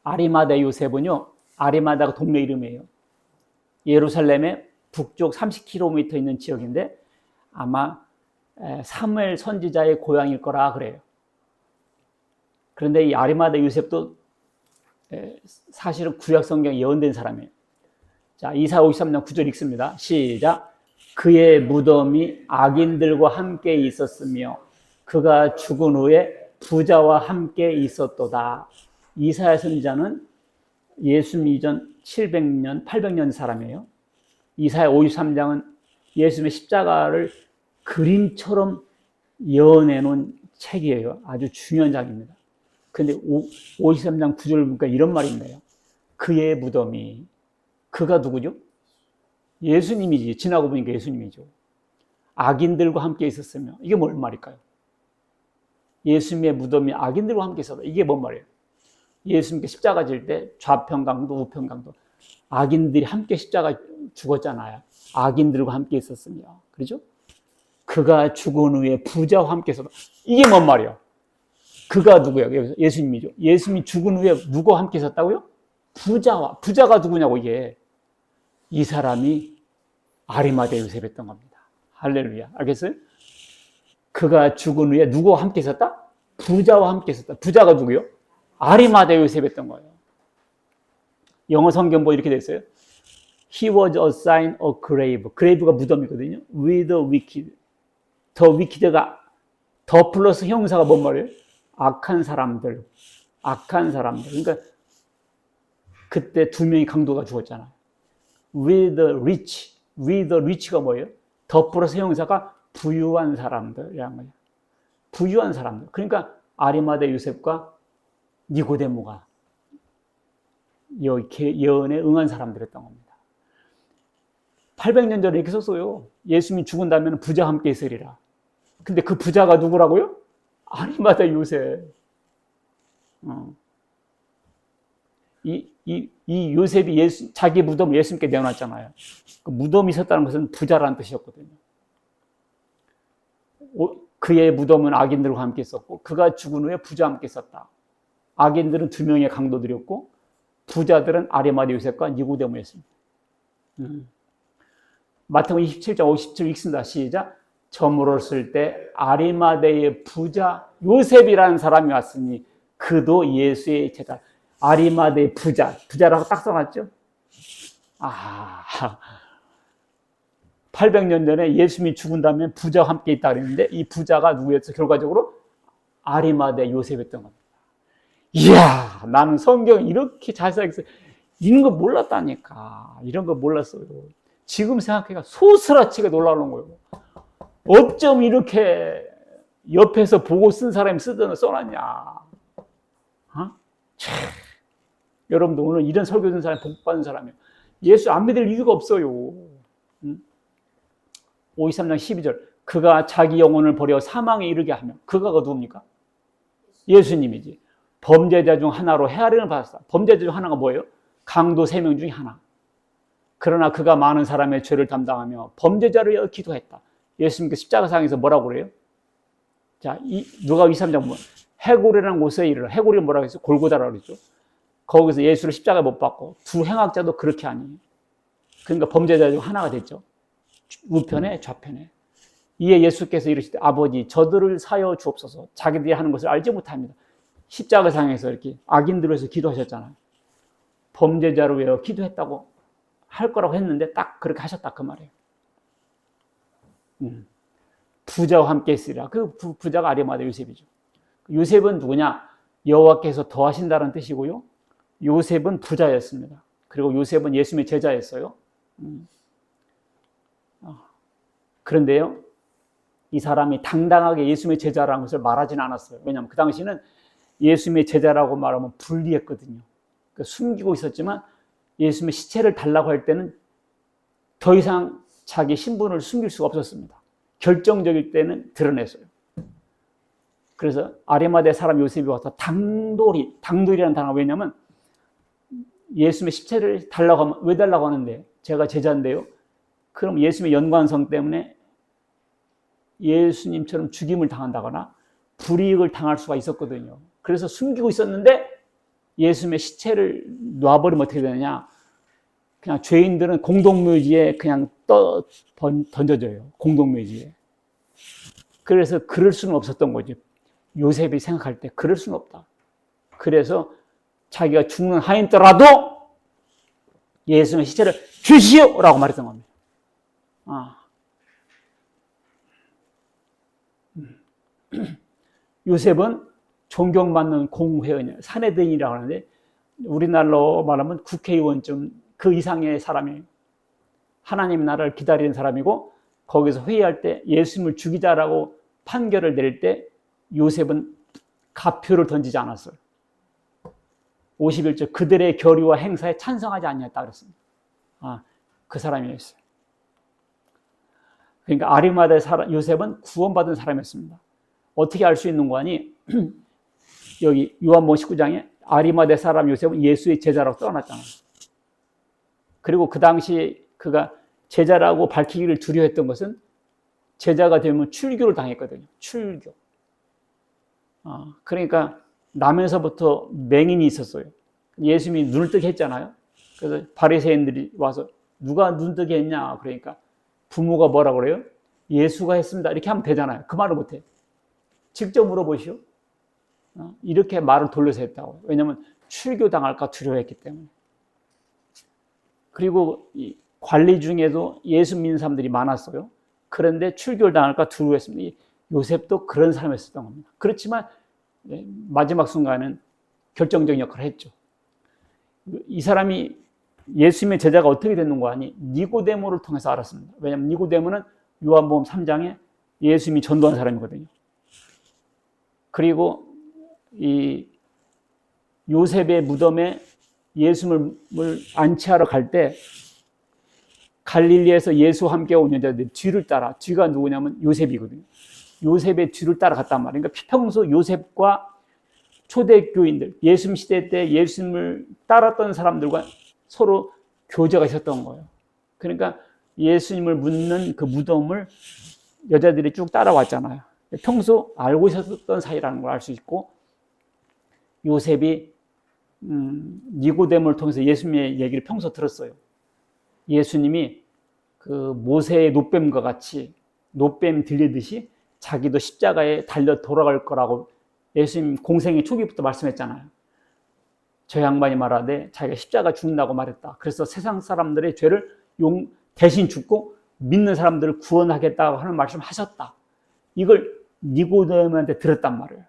아리마대 요셉은요, 아리마다가 동네 이름이에요. 예루살렘의 북쪽 30km 있는 지역인데 아마 사무엘 선지자의 고향일 거라 그래요. 그런데 이 아리마대 요셉도 사실은 구약 성경에 예언된 사람이에요. 자, 이사야 53장 9절 읽습니다. 시작. 그의 무덤이 악인들과 함께 있었으며 그가 죽은 후에 부자와 함께 있었도다. 이사야 선지자는 예수님 이전 700년, 800년 사람이에요. 이사야 53장은 예수님의 십자가를 그림처럼 예언해 놓은 책이에요. 아주 중요한 장입니다. 근데 53장 9절 보니까 이런 말이 있네요. 그의 무덤이, 그가 누구죠? 예수님이지. 지나고 보니까 예수님이죠. 악인들과 함께 있었으며, 이게 뭔 말일까요? 예수님의 무덤이 악인들과 함께 있었다. 이게 뭔 말이에요? 예수님께 십자가 질 때 좌편강도 우편강도 악인들이 함께 십자가 죽었잖아요. 악인들과 함께 있었으며, 그렇죠? 그가 죽은 후에 부자와 함께 있었다. 이게 뭔 말이야? 그가 누구야? 예수님이죠. 예수님이 죽은 후에 누구와 함께 있었다고요? 부자가 누구냐고. 이게 이 사람이 아리마대 요셉이었던 겁니다. 할렐루야. 알겠어요? 그가 죽은 후에 누구와 함께 있었다? 부자와 함께 있었다. 부자가 누구요? 아리마대 요셉이었던 거예요. 영어 성경 보면 이렇게 돼 있어요. He was assigned a grave. grave가 무덤이거든요. with the wicked. 더 wicked가 더 플러스 형사가 뭔 말이에요? 악한 사람들. 그러니까 그때 2명의 강도가 죽었잖아요. with the rich가 뭐예요? 더 플러스 형사가 부유한 사람들이라는 거예요. 부유한 사람들. 그러니까 아리마대 요셉과 니고데모가 예언에 응한 사람들이었던 겁니다. 800년 전에 이렇게 썼어요. 예수님이 죽은다면 부자와 함께 있으리라. 근데 그 부자가 누구라고요? 아리마대 요셉. 이 요셉이 자기 무덤을 예수님께 내어놨잖아요. 그 무덤이 있었다는 것은 부자라는 뜻이었거든요. 그의 무덤은 악인들과 함께 있었고 그가 죽은 후에 부자와 함께 있었다. 악인들은 2명의 강도들이었고 부자들은 아리마대 요셉과 니고데모였습니다. 마태복음 27장 57 읽습니다. 시작. 저물었을 때 아리마대의 부자 요셉이라는 사람이 왔으니 그도 예수의 제자. 아리마대의 부자라고 딱 써놨죠. 800년 전에 예수님이 죽은 다음에 부자와 함께 있다 그랬는데 이 부자가 누구였어? 결과적으로 아리마대 요셉이었던 겁니다. 이야, 나는 성경 이렇게 잘 써있어. 이런 거 몰랐다니까. 이런 거 몰랐어요. 지금 생각해가 소스라치게 놀라는 거예요. 어쩜 이렇게 옆에서 보고 쓴 사람이 써놨냐. 여러분도 오늘 이런 설교 듣는 사람이 복받은 사람이에요. 예수 안 믿을 이유가 없어요. 523장 12절. 그가 자기 영혼을 버려 사망에 이르게 하며. 그가 누굽니까? 예수님이지. 범죄자 중 하나로 헤아림을 받았다. 범죄자 중 하나가 뭐예요? 강도 3명 중에 하나. 그러나 그가 많은 사람의 죄를 담당하며 범죄자를 위하여 기도했다. 예수님께서 십자가상에서 뭐라고 그래요? 자, 누가 23장 보면 해골이라는 곳에 이르러. 해골이 뭐라고 했어요? 골고다라고 그랬죠. 거기서 예수를 십자가에 못 박고 두 행악자도 그렇게 아니에요. 그러니까 범죄자 중 하나가 됐죠. 우편에 좌편에. 이에 예수께서 이르시되 아버지 저들을 사여 주옵소서. 자기들이 하는 것을 알지 못합니다. 십자가상에서 이렇게 악인들을 위해서 기도하셨잖아요. 범죄자를 위하여 기도했다고 할 거라고 했는데 딱 그렇게 하셨다 그 말이에요. 부자와 함께 있으리라. 그 부자가 아리마대 요셉이죠. 요셉은 누구냐? 여호와께서 더하신다는 뜻이고요. 요셉은 부자였습니다. 그리고 요셉은 예수님의 제자였어요. 그런데요, 이 사람이 당당하게 예수님의 제자라는 것을 말하지는 않았어요. 왜냐하면 그 당시는 예수님의 제자라고 말하면 불리했거든요. 그러니까 숨기고 있었지만 예수님의 시체를 달라고 할 때는 더 이상 자기 신분을 숨길 수가 없었습니다. 결정적일 때는 드러냈어요. 그래서 아리마대 사람 요셉이 와서 당돌이라는 단어가 왜냐면 예수님의 시체를 달라고 하면 왜 달라고 하는데 제가 제자인데요. 그럼 예수님의 연관성 때문에 예수님처럼 죽임을 당한다거나 불이익을 당할 수가 있었거든요. 그래서 숨기고 있었는데 예수님의 시체를 놔버리면 어떻게 되느냐. 그냥 죄인들은 공동묘지에 그냥 던져져요. 공동묘지에. 그래서 그럴 수는 없었던 거죠. 요셉이 생각할 때 그럴 수는 없다. 그래서 자기가 죽는 하인더라도 예수님의 시체를 주시오라고 말했던 겁니다. 요셉은 존경받는 공회의원, 사내들이라고 하는데 우리나라로 말하면 국회의원쯤 그 이상의 사람이에요. 하나님 나라를 기다리는 사람이고 거기서 회의할 때 예수님을 죽이자라고 판결을 내릴 때 요셉은 가표를 던지지 않았어요. 51절 그들의 결의와 행사에 찬성하지 않냐했다 그랬습니다. 그 사람이었어요. 그러니까 아리마대 요셉은 구원받은 사람이었습니다. 어떻게 알 수 있는 거 아니? 여기 요한복음 19장에 아리마대 사람 요셉은 예수의 제자라고 써놨잖아요. 그리고 그 당시 그가 제자라고 밝히기를 두려워했던 것은 제자가 되면 출교를 당했거든요. 출교. 그러니까 남에서부터 맹인이 있었어요. 예수님이 눈을 뜨게 했잖아요. 그래서 바리새인들이 와서 누가 눈 뜨게 했냐? 그러니까 부모가 뭐라고 그래요? 예수가 했습니다. 이렇게 하면 되잖아요. 그 말을 못해. 직접 물어보시오. 이렇게 말을 돌려서 했다고. 왜냐하면 출교당할까 두려워했기 때문에. 그리고 이 관리 중에도 예수 믿는 사람들이 많았어요. 그런데 출교를 당할까 두려워했습니다. 요셉도 그런 사람이었던 겁니다. 그렇지만 마지막 순간은 결정적인 역할을 했죠. 이 사람이 예수님의 제자가 어떻게 됐는 거 아니? 니고데모를 통해서 알았습니다. 왜냐하면 니고데모는 요한복음 3장에 예수님이 전도한 사람이거든요. 그리고 이 요셉의 무덤에 예수님을 안치하러 갈 때 갈릴리에서 예수와 함께 온 여자들 뒤를 따라, 뒤가 누구냐면 요셉이거든요. 요셉의 뒤를 따라갔단 말이에요. 그러니까 평소 요셉과 초대교인들, 예수님 시대 때 예수님을 따랐던 사람들과 서로 교제가 있었던 거예요. 그러니까 예수님을 묻는 그 무덤을 여자들이 쭉 따라왔잖아요. 평소 알고 있었던 사이라는 걸 알 수 있고, 요셉이 니고데모를 통해서 예수님의 얘기를 평소 들었어요. 예수님이 그 모세의 놋뱀과 같이 놋뱀 들리듯이 자기도 십자가에 달려 돌아갈 거라고 예수님 공생의 초기부터 말씀했잖아요. 저 양반이 말하되 자기가 십자가 죽는다고 말했다. 그래서 세상 사람들의 죄를 대신 죽고 믿는 사람들을 구원하겠다고 하는 말씀을 하셨다. 이걸 니고데모한테 들었단 말이에요.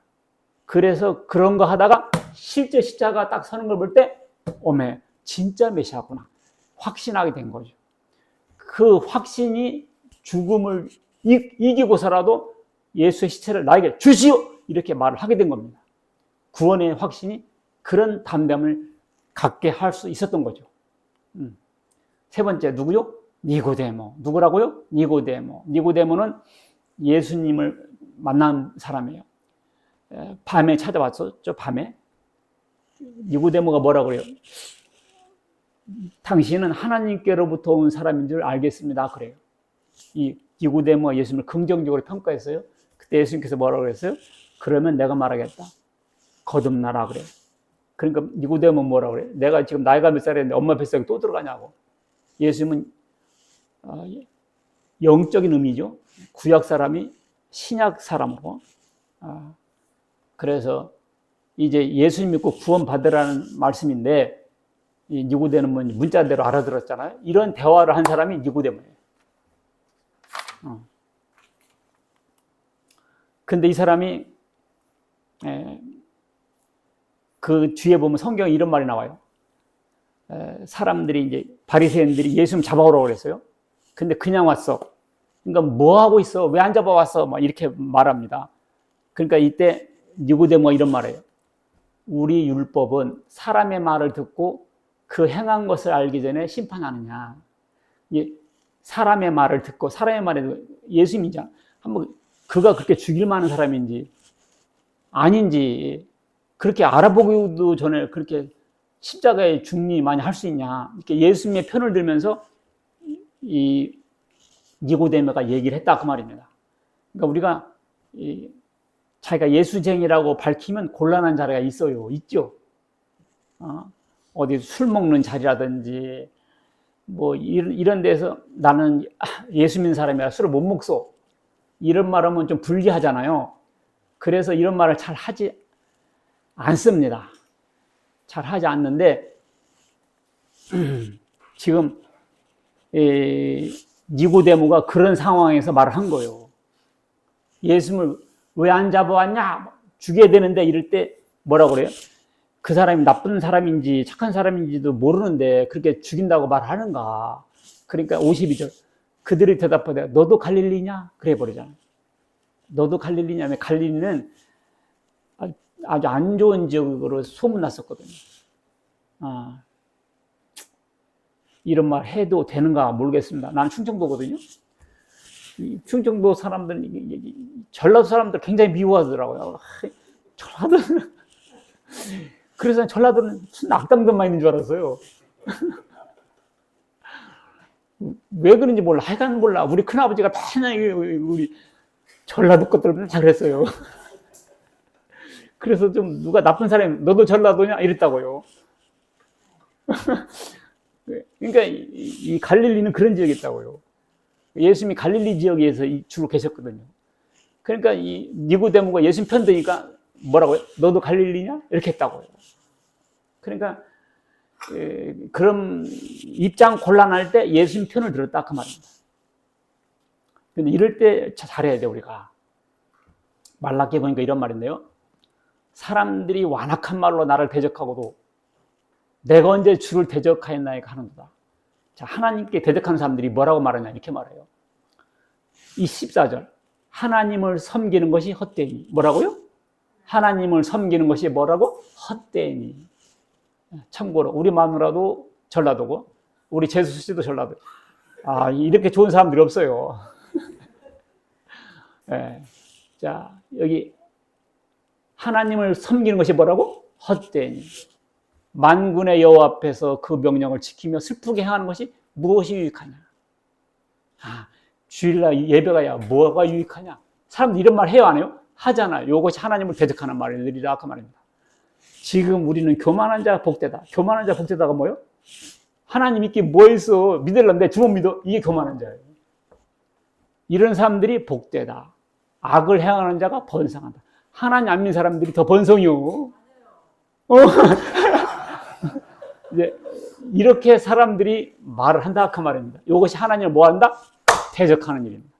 그래서 그런 거 하다가 실제 십자가 딱 서는 걸 볼 때 어메 진짜 메시아구나 확신하게 된 거죠. 그 확신이 죽음을 이기고서라도 예수의 시체를 나에게 주시오 이렇게 말을 하게 된 겁니다. 구원의 확신이 그런 담대함을 갖게 할 수 있었던 거죠. 세 번째 누구요? 니고데모. 누구라고요? 니고데모. 니고데모는 예수님을 만난 사람이에요. 밤에 찾아왔었죠. 밤에. 니고데모가 뭐라고 그래요? 당신은 하나님께로부터 온 사람인 줄 알겠습니다. 그래요. 이 니고데모가 예수님을 긍정적으로 평가했어요. 그때 예수님께서 뭐라고 그랬어요? 그러면 내가 말하겠다. 거듭나라 그래요. 그러니까 니고데모는 뭐라고 그래요? 내가 지금 나이가 몇 살인데 엄마 뱃속에 또 들어가냐고. 예수님은 영적인 의미죠. 구약 사람이 신약 사람으로. 그래서 이제 예수님 믿고 구원 받으라는 말씀인데 이 니고데모는 문자대로 알아들었잖아요. 이런 대화를 한 사람이 니고데모예요. 근데 이 사람이 그 뒤에 보면 성경에 이런 말이 나와요. 사람들이 이제 바리새인들이 예수님 잡아오라고 그랬어요. 근데 그냥 왔어. 그러니까 뭐 하고 있어? 왜 안 잡아왔어? 막 이렇게 말합니다. 그러니까 이때 니고데모가 이런 말이에요. 우리 율법은 사람의 말을 듣고 그 행한 것을 알기 전에 심판하느냐. 사람의 말을 듣고 사람의 말에 예수님이죠. 한번 그가 그렇게 죽일 만한 사람인지 아닌지 그렇게 알아보기도 전에 그렇게 십자가에 죽니 많이 할 수 있냐. 이렇게 예수님의 편을 들면서 이 니고데모가 얘기를 했다 그 말입니다. 그러니까 우리가 자기가 예수쟁이라고 밝히면 곤란한 자리가 있어요. 있죠. 어디 술 먹는 자리라든지 뭐 이런 데서 나는 예수 믿는 사람이라 술을 못 먹소. 이런 말하면 좀 불리하잖아요. 그래서 이런 말을 잘 하지 않습니다. 잘 하지 않는데 지금 니고데모가 그런 상황에서 말을 한 거예요. 예수님을 왜 안 잡아왔냐? 죽여야 되는데 이럴 때 뭐라고 그래요? 그 사람이 나쁜 사람인지 착한 사람인지도 모르는데 그렇게 죽인다고 말하는가? 그러니까 52절 그들이 대답하되 너도 갈릴리냐? 그래 버리잖아요. 너도 갈릴리냐? 갈릴리는 아주 안 좋은 지역으로 소문났었거든요. 이런 말 해도 되는가 모르겠습니다. 나는 충청도거든요. 충청도 사람들, 전라도 사람들 굉장히 미워하더라고요. 전라도는 그래서 전라도는 무슨 악당들만 있는 줄 알았어요. 왜 그런지 몰라. 하여간 몰라. 우리 큰아버지가 맨날 우리 전라도 것들은 다 그랬어요. 그래서 좀 누가 나쁜 사람이 너도 전라도냐? 이랬다고요. 그러니까 이 갈릴리는 그런 지역이 있다고요. 예수님이 갈릴리 지역에서 주로 계셨거든요. 그러니까 이 니고데모가 예수님 편 드니까 뭐라고요? 너도 갈릴리냐? 이렇게 했다고요. 그러니까 그런 입장 곤란할 때 예수님 편을 들었다 그 말입니다. 근데 이럴 때 잘해야 돼 우리가. 말라기에 보니까 이런 말인데요. 사람들이 완악한 말로 나를 대적하고도 내가 언제 주를 대적하였나이까 하는도다. 자, 하나님께 대적하는 사람들이 뭐라고 말하냐 이렇게 말해요. 이 14절 하나님을 섬기는 것이 헛되니 뭐라고요? 하나님을 섬기는 것이 뭐라고? 헛되니. 참고로 우리 마누라도 전라도고 우리 재수 씨도 전라도. 이렇게 좋은 사람들이 없어요. 네. 자, 여기 하나님을 섬기는 것이 뭐라고? 헛되니. 만군의 여호와 앞에서 그 명령을 지키며 슬프게 행하는 것이 무엇이 유익하냐? 주일날 예배가야 뭐가 유익하냐? 사람들 이런 말 해요 안 해요? 하잖아요. 이것이 하나님을 대적하는 말이라 그 말입니다. 지금 우리는 교만한 자가 복되다. 교만한 자가 복되다가 뭐예요? 하나님 믿기 뭐 있어? 믿을란데 주못 믿어? 이게 교만한 자예요. 이런 사람들이 복되다. 악을 행하는 자가 번성한다. 하나님 안 믿는 사람들이 더 번성이요. 이제 이렇게 사람들이 말을 한다 그 말입니다. 이것이 하나님을 뭐 한다? 대적하는 일입니다.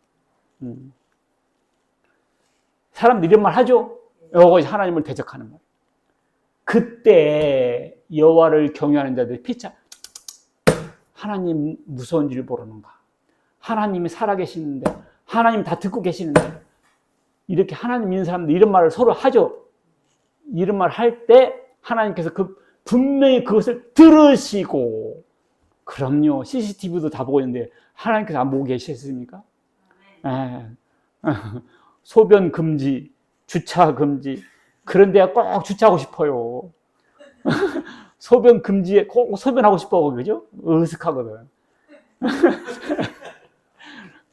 사람들이 이런 말 하죠. 이것이 하나님을 대적하는 말. 그때 여호와를 경외하는 자들이 피차 하나님 무서운 줄 모르는가? 하나님이 살아계시는데, 하나님 다 듣고 계시는데, 이렇게 하나님 믿는 사람들 이런 말을 서로 하죠. 이런 말 할 때 하나님께서 분명히 그것을 들으시고, 그럼요. CCTV도 다 보고 있는데 하나님께서 안 보고 계시겠습니까? 소변 금지, 주차 금지. 그런 데가 꼭 주차하고 싶어요. 소변 금지에 꼭 소변하고 싶어, 그죠? 으슥하거든.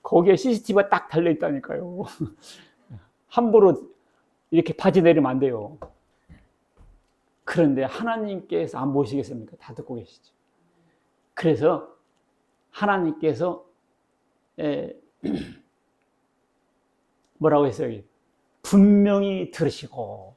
거기에 CCTV가 딱 달려있다니까요. 함부로 이렇게 바지 내리면 안 돼요. 그런데 하나님께서 안 보시겠습니까? 다 듣고 계시죠. 그래서 하나님께서 뭐라고 했어요? 분명히 들으시고,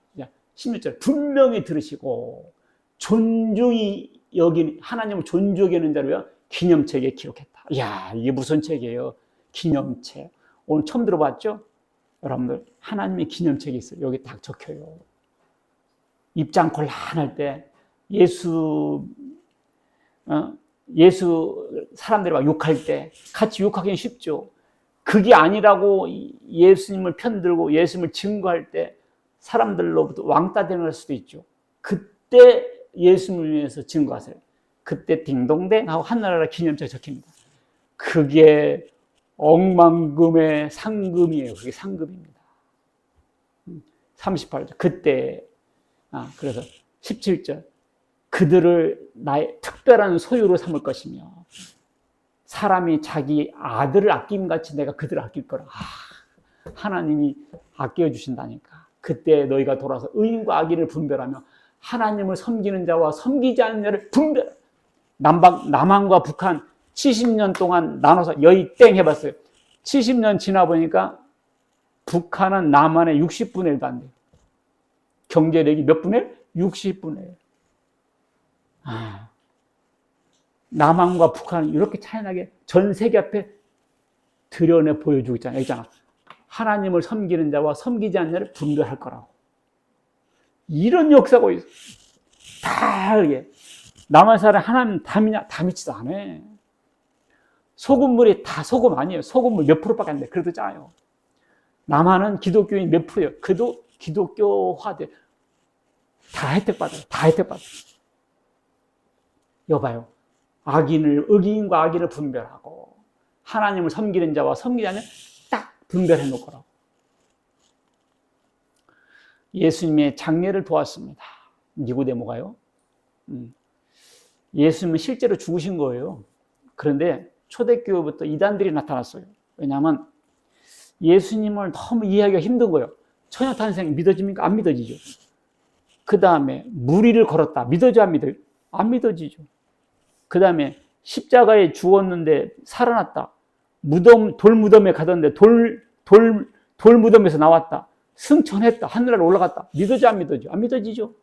16절 분명히 들으시고 존중히 여긴 하나님을 존중히 여기는 자로요 기념책에 기록했다. 이야, 이게 무슨 책이에요? 기념책. 오늘 처음 들어봤죠? 여러분들, 하나님의 기념책이 있어요. 여기 딱 적혀요. 입장 곤란할 때 예수 사람들이 막 욕할 때 같이 욕하기는 쉽죠. 그게 아니라고 예수님을 편들고 예수님을 증거할 때 사람들로부터 왕따 되는 수도 있죠. 그때 예수님을 위해서 증거하세요. 그때 딩동댕 하고 하늘나라 기념책 적힙니다. 그게 억만금의 상금이에요. 그게 상금입니다. 38절. 그때, 그래서 17절. 그들을 나의 특별한 소유로 삼을 것이며, 사람이 자기 아들을 아낌같이 내가 그들을 아낄 거라. 하나님이 아껴주신다니까. 그때 너희가 돌아서 의인과 악인을 분별하며 하나님을 섬기는 자와 섬기지 않는 자를 분별. 남한과 북한 70년 동안 나눠서 여의 땡 해봤어요. 70년 지나 보니까 북한은 남한의 60분의 1도 안 돼요. 경제력이 몇 분의 1? 60분의 1. 남한과 북한은 이렇게 차이나게 전 세계 앞에 드러내 보여주고 있잖아요. 여기 있잖아. 하나님을 섬기는 자와 섬기지 않는 자를 분별할 거라고. 이런 역사가 있어. 다 이게 남한 사람 하나님 다 믿냐? 다 믿지도 않아. 소금물이 다 소금 아니에요. 소금물 몇 프로밖에 안 돼. 그래도 짜요. 남한은 기독교인 몇 프로예요. 그래도 기독교화돼. 다 혜택 받아요. 다 혜택 받아요. 여봐요. 의인과 악인을 분별하고 하나님을 섬기는 자와 섬기지 않는 딱 분별해 놓을 거라고. 예수님의 장례를 보았습니다. 니고데모가요. 예수님은 실제로 죽으신 거예요. 그런데 초대교회부터 이단들이 나타났어요. 왜냐하면 예수님을 너무 이해하기가 힘든 거예요. 처녀탄생 믿어집니까? 안 믿어지죠. 그 다음에 무리를 걸었다. 믿어져 안 믿어요? 안 믿어지죠. 그 다음에 십자가에 죽었는데 살아났다. 돌 무덤에 가던데 돌 무덤에서 나왔다. 승천했다. 하늘나라로 올라갔다. 믿어져 안 믿어져? 안 믿어지죠.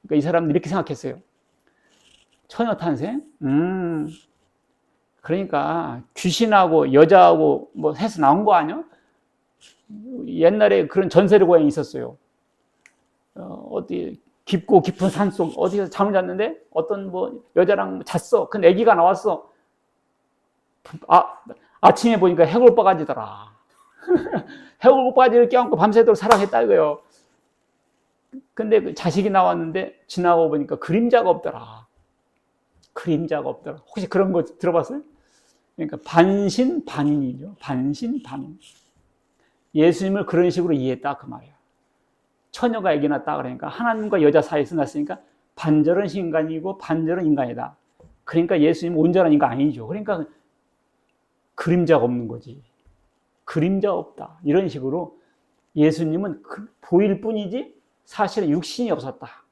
그러니까 이 사람들이 이렇게 생각했어요. 처녀탄생? 그러니까 귀신하고 여자하고 뭐 해서 나온 거 아니야? 옛날에 그런 전설의 고향이 있었어요. 어디 깊고 깊은 산속 어디서 잠을 잤는데 어떤 뭐 여자랑 잤어. 근데 아기가 나왔어. 아침에 보니까 해골바가지더라. 해골바가지를 껴안고 밤새도록 사랑했다 이거예요. 근데 그 자식이 나왔는데 지나고 보니까 그림자가 없더라. 그림자가 없더라. 혹시 그런 거 들어봤어요? 그러니까 반신반인이죠. 반신반인. 예수님을 그런 식으로 이해했다 그 말이에요. 처녀가 아기 낳았다 그러니까 하나님과 여자 사이에서 났으니까 반절은 인간이고 반절은 인간이다. 그러니까 예수님은 온전한 인간 아니죠. 그러니까 그림자가 없는 거지. 그림자 없다. 이런 식으로 예수님은 보일 뿐이지 사실은 육신이 없었다.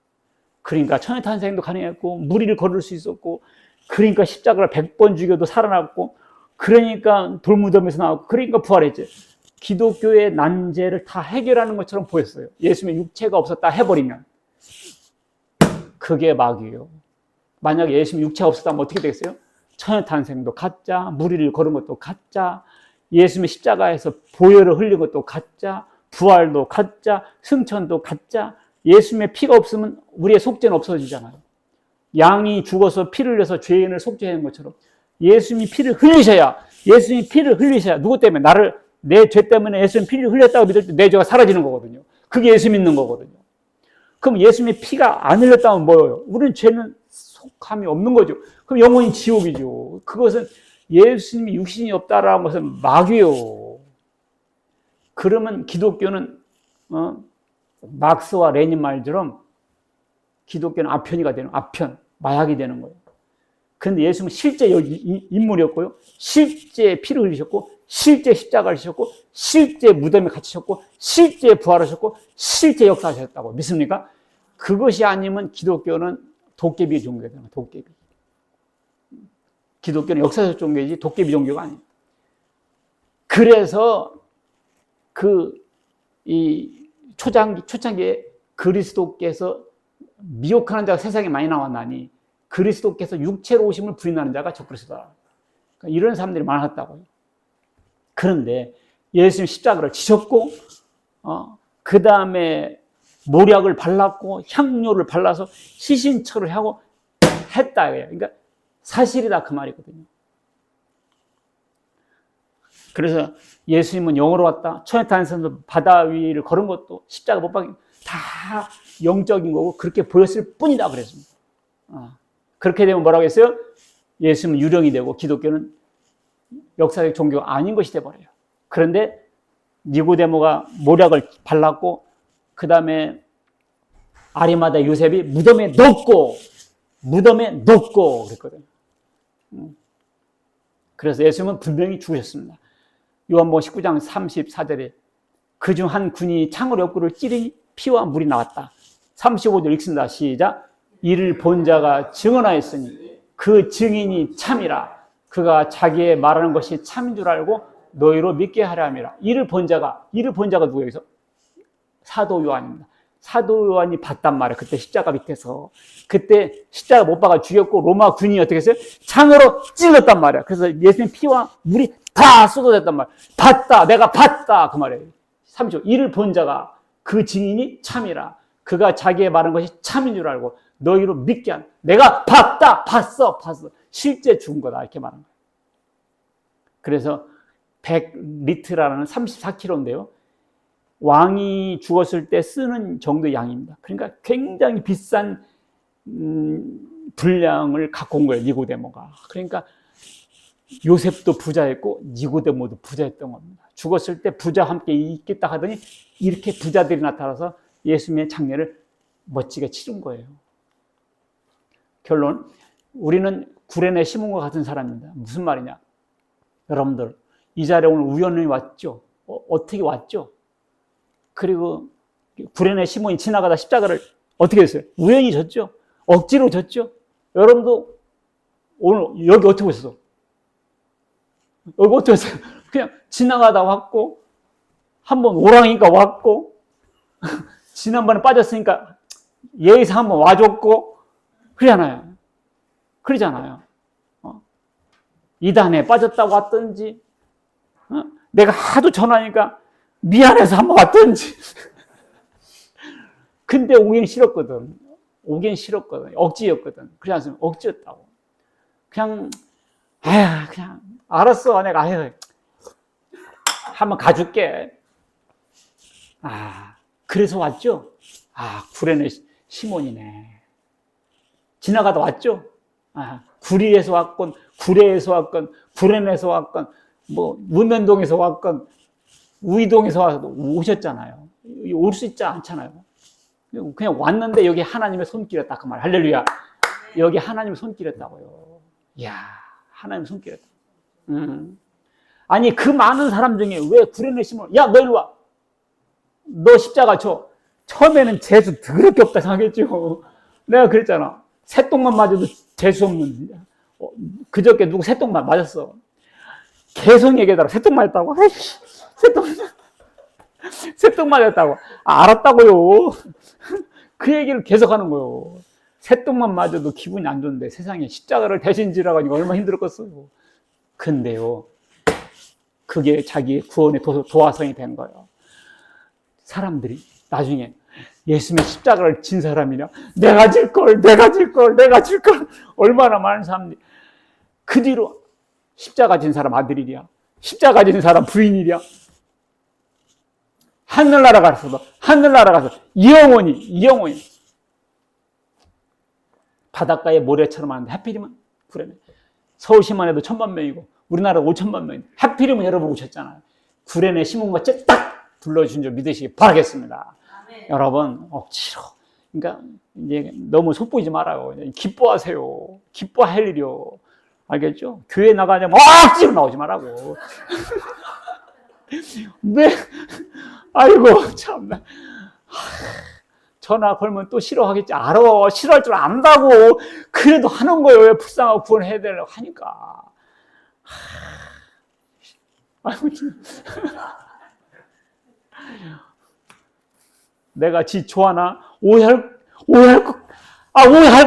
그러니까 천연탄생도 가능했고 무리를 걸을 수 있었고 그러니까 십자가를 100번 죽여도 살아났고 그러니까 돌무덤에서 나왔고 그러니까 부활했지. 기독교의 난제를 다 해결하는 것처럼 보였어요. 예수님의 육체가 없었다 해버리면 그게 마귀예요. 만약에 예수님 육체가 없었다면 어떻게 되겠어요? 천연탄생도 가짜, 무리를 걸은 것도 가짜, 예수님의 십자가에서 보혈을 흘린 것도 가짜, 부활도 가짜, 승천도 가짜. 예수님의 피가 없으면 우리의 속죄는 없어지잖아요. 양이 죽어서 피를 흘려서 죄인을 속죄하는 것처럼 예수님이 피를 흘리셔야 누구 때문에? 내 죄 때문에 예수님 피를 흘렸다고 믿을 때 내 죄가 사라지는 거거든요. 그게 예수 믿는 거거든요. 그럼 예수님의 피가 안 흘렸다면 뭐예요? 우리는 죄는 속함이 없는 거죠. 그럼 영원히 지옥이죠. 그것은 예수님이 육신이 없다라는 것은 마귀요. 그러면 기독교는 막스와 레닌 말처럼 기독교는 아편이가 되는 아편, 마약이 되는 거예요. 그런데 예수님은 실제 인물이었고요. 실제 피를 흘리셨고 실제 십자가를 지셨고 실제 무덤에 갇히셨고 실제 부활하셨고 실제 역사하셨다고 믿습니까? 그것이 아니면 기독교는 도깨비 종교가 되는 거예요. 도깨비. 기독교는 역사적 종교이지 도깨비 종교가 아니에요. 그래서 초창기에 그리스도께서 미혹하는 자가 세상에 많이 나왔나니 그리스도께서 육체로 오심을 부인하는 자가 적그리스도다. 그러니까 이런 사람들이 많았다고요. 그런데 예수님 십자가를 지셨고 그 다음에 모략을 발랐고 향료를 발라서 시신처를 하고 했다. 그러니까 사실이다 그 말이거든요. 그래서 예수님은 영으로 왔다. 천연탄생도 바다 위를 걸은 것도 십자가 못 박힌 다 영적인 거고 그렇게 보였을 뿐이다 그랬습니다. 그렇게 되면 뭐라고 했어요? 예수님은 유령이 되고 기독교는 역사적 종교가 아닌 것이 돼버려요. 그런데 니고데모가 모략을 발랐고 그 다음에 아리마다 요셉이 무덤에 넣고 그랬거든요. 그래서 예수님은 분명히 죽으셨습니다. 요한복음 19장 34절에 그중 한 군이 창으로 옆구리를 찌르니 피와 물이 나왔다. 35절 읽습니다. 시작. 이를 본 자가 증언하였으니 그 증인이 참이라. 그가 자기의 말하는 것이 참인 줄 알고 너희로 믿게 하려 함이라. 이를 본 자가 누구예요? 여기서? 사도 요한입니다. 사도 요한이 봤단 말이에요. 그때 십자가 밑에서. 그때 십자가 못 박아 죽였고 로마 군인이 어떻게 했어요? 창으로 찔렀단 말이에요. 그래서 예수님 피와 물이 다 쏟아졌단 말이에요. 봤다. 내가 봤다. 그 말이에요. 30절. 이를 본 자가 그 증인이 참이라. 그가 자기의 말한 것이 참인 줄 알고 너희로 믿게 한. 내가 봤어. 실제 죽은 거다. 이렇게 말한 거예요. 그래서 100리트라는 34kg인데요. 왕이 죽었을 때 쓰는 정도의 양입니다. 그러니까 굉장히 비싼 분량을 갖고 온 거예요. 니고데모가. 그러니까 요셉도 부자였고 니고데모도 부자였던 겁니다. 죽었을 때 부자와 함께 있겠다 하더니 이렇게 부자들이 나타나서 예수님의 장례를 멋지게 치른 거예요. 결론, 우리는 구레네 시몬과 같은 사람입니다. 무슨 말이냐? 여러분들, 이 자리에 오늘 우연히 왔죠? 어떻게 왔죠? 그리고 구레네 시몬이 지나가다 십자가를 어떻게 했어요? 우연히 졌죠? 억지로 졌죠? 여러분도 오늘 여기 어떻게 오셨어? 여기 어떻게 했어요? 그냥 지나가다 왔고, 한번 오라니까 왔고, 지난번에 빠졌으니까 예의상 한번 와줬고, 그러잖아요. 이단에 빠졌다고 왔든지, 내가 하도 전화하니까 미안해서 한번 왔든지. 근데 오긴 싫었거든. 억지였거든. 그러지 않습니까? 억지였다고. 그냥 알았어. 내가 한번 가줄게. 그래서 왔죠? 구레네 시몬이네. 지나가다 왔죠? 구리에서 왔건, 구례에서 왔건, 구레네에서 왔건, 우면동에서 왔건, 우이동에서 와서 오셨잖아요. 올 수 있지 않잖아요. 그냥 왔는데 여기 하나님의 손길이었다. 그 말. 할렐루야. 여기 하나님의 손길이었다고요. 이야, 하나님의 손길이었다. 아니, 그 많은 사람 중에 왜 구레네 시몬, 야, 너 일로 와. 너 십자가 쳐. 처음에는 재수 더럽게 없다 생각했죠. 내가 그랬잖아. 새똥만 맞아도 재수없는. 그저께 누구 새똥만 맞았어. 계속 얘기하더라. 새똥 맞았다고. 아이씨, 새똥 맞았다고. 알았다고요. 그 얘기를 계속 하는 거예요. 새똥만 맞아도 기분이 안 좋은데 세상에 십자가를 대신 지라고 하니까 얼마나 힘들었겠어요. 근데요, 그게 자기의 구원의 도화성이 된 거예요. 사람들이 나중에 예수님의 십자가를 진 사람이냐? 내가 질 걸. 얼마나 많은 사람들이. 그 뒤로 십자가 진 사람 아들이랴. 십자가 진 사람 부인이랴. 하늘나라 가서 영원히 바닷가에 모래처럼 하는데 하필이면 구레네. 서울시만 해도 1,000만 명이고 우리나라 5천만 명인데 하필이면 여러분 오셨잖아요. 구레네 시문같이 딱 불러주신 줄 믿으시기 바라겠습니다. 아멘. 여러분 억지로 그러니까 이제 너무 속보이지 말아요. 기뻐하세요. 기뻐할 일이요. 알겠죠? 교회 나가냐면 억지로 나오지 말라고. 네. 아이고 참나. 전화 걸면 또 싫어하겠지. 알아. 싫어할 줄 안다고. 그래도 하는 거예요. 왜 불쌍하고 구원해야 되려고 하니까. 아이고, 내가 지 좋아하나? 오해할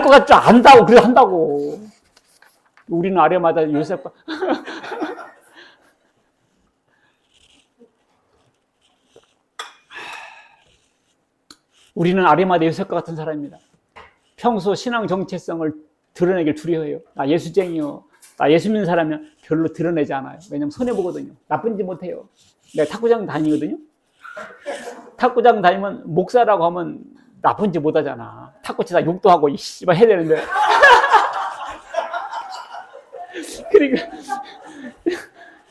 것 같지 안다고. 그래 한다고. 우리는 아래마다 요셉과 우리는 아리마다 요셉과 같은 사람입니다. 평소 신앙 정체성을 드러내길 두려워해요. 나 예수쟁이요. 나 예수 믿는 사람이면 별로 드러내지 않아요. 왜냐면 손해보거든요. 나쁜 짓 못해요. 내가 탁구장 다니거든요. 탁구장 다니면 목사라고 하면 나쁜 짓 못하잖아. 탁구 치다 욕도 하고 이씨발 해야 되는데. 그러니까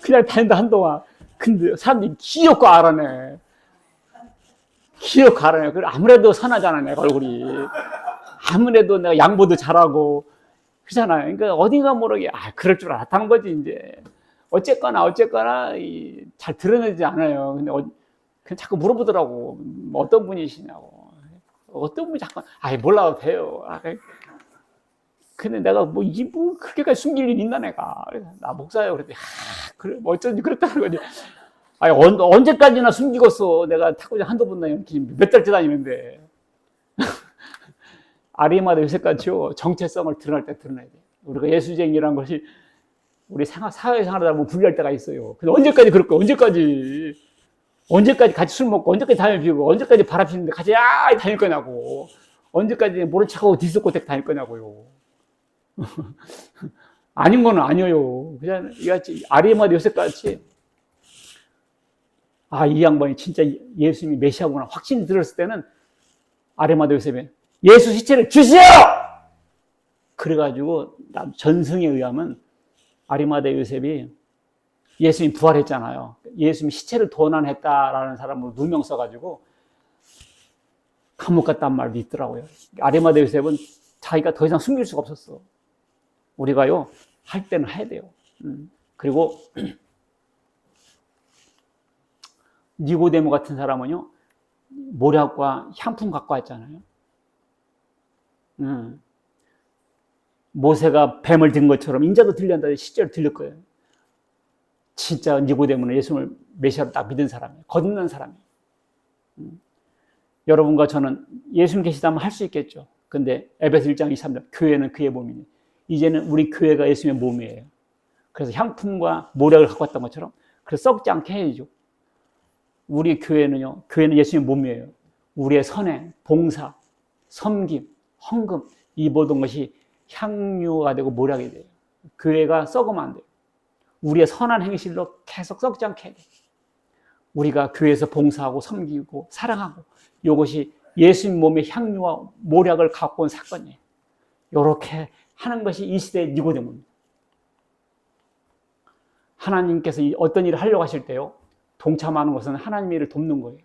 그냥 다닌다 한동안. 근데 사람들이 기어코 알아내. 그래 아무래도 선하잖아 내가 얼굴이. 아무래도 내가 양보도 잘하고 그렇잖아요. 그러니까 어딘가 모르게 그럴 줄 알았다는 거지 이제. 어쨌거나 잘 드러내지 않아요. 근데 그냥 자꾸 물어보더라고. 뭐 어떤 분이시냐고. 어떤 분이 자꾸 몰라도 돼요. 근데 내가 뭐 그렇게까지 숨길 일이 있나 내가. 그래서 나 목사예요. 그랬더니 그래 뭐 어쩐지 그렇다는 거지. 언제까지나 숨기겠어. 내가 탁구장 한두 번 다니면 몇 달째 다니는데. 아리마다 요새까지요, 정체성을 드러날 때 드러나야 돼요. 우리가 예수쟁이라는 것이 우리 사회생활하다 보면 불리할 때가 있어요. 근데 언제까지 그럴 거야? 언제까지 같이 술 먹고, 언제까지 담배 피우고, 언제까지 바람 피는데 같이 다닐 거냐고. 언제까지 모른 척하고 디스코텍 다닐 거냐고요. 아닌 거는 아니에요. 그냥 아리마다 요새까지 이 양반이 진짜 예수님이 메시아구나 확신이 들었을 때는 아리마다 요셉이 예수 시체를 주시오! 그래가지고 전승에 의하면 아리마다 요셉이 예수님이 부활했잖아요. 예수님이 시체를 도난했다라는 사람으로 누명 써가지고 감옥 갔단 말도 있더라고요. 아리마다 요셉은 자기가 더 이상 숨길 수가 없었어. 우리가요 할 때는 해야 돼요. 그리고 니고데모 같은 사람은요 모략과 향품 갖고 왔잖아요. 모세가 뱀을 든 것처럼 인자도 들려한다. 실제로 들릴 거예요. 진짜 니고데모는 예수님을 메시아로 딱 믿은 사람이에요. 거듭난 사람이에요. 여러분과 저는 예수님 계시다면 할 수 있겠죠. 근데 에베소 1장 23절 교회는 그의 몸이니 이제는 우리 교회가 예수님의 몸이에요. 그래서 향품과 모략을 갖고 왔던 것처럼 그래서 썩지 않게 해야죠. 우리 교회는 예수님의 몸이에요. 우리의 선행, 봉사, 섬김, 헌금 이 모든 것이 향유가 되고 모략이 돼요. 교회가 썩으면 안 돼요. 우리의 선한 행실로 계속 썩지 않게 해야 돼요. 우리가 교회에서 봉사하고 섬기고 사랑하고 이것이 예수님 몸의 향유와 모략을 갖고 온 사건이에요. 이렇게 하는 것이 이 시대의 니고데모입니다. 하나님께서 어떤 일을 하려고 하실 때요 동참하는 것은 하나님의 일을 돕는 거예요.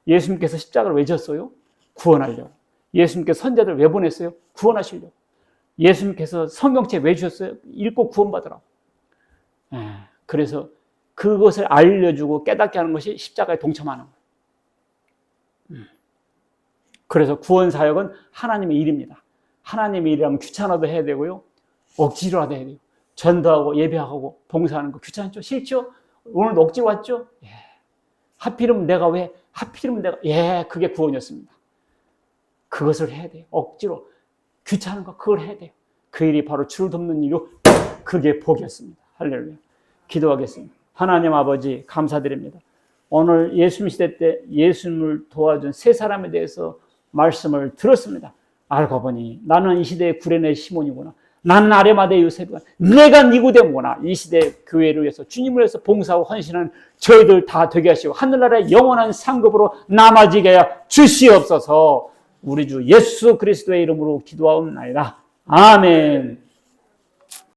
예수님께서 십자가를 왜 졌어요? 구원하려고. 예수님께서 선자들을 왜 보냈어요? 구원하시려고. 예수님께서 성경책 왜 주셨어요? 읽고 구원받으라고. 그래서 그것을 알려주고 깨닫게 하는 것이 십자가에 동참하는 거예요. 그래서 구원 사역은 하나님의 일입니다. 하나님의 일이라면 귀찮아도 해야 되고요. 억지로라도 해야 돼요. 전도하고 예배하고 봉사하는 거 귀찮죠? 싫죠? 오늘도 억지로 왔죠? 예. 하필이면 내가 예, 그게 구원이었습니다. 그것을 해야 돼요. 억지로. 귀찮은 거 그걸 해야 돼요. 그 일이 바로 주를 돕는 일이요. 그게 복이었습니다. 할렐루야. 기도하겠습니다. 하나님 아버지 감사드립니다. 오늘 예수님 시대 때 예수님을 도와준 세 사람에 대해서 말씀을 들었습니다. 알고 보니 나는 이 시대의 구레네 시몬이구나. 나는 아레마대 요셉이구나. 내가 니고데모구나. 이 시대 교회를 위해서 주님을 위해서 봉사하고 헌신하는 저희들 다 되게 하시고 하늘나라의 영원한 상급으로 남아지게 하여 주시옵소서. 우리 주 예수 그리스도의 이름으로 기도하옵나이다. 아멘.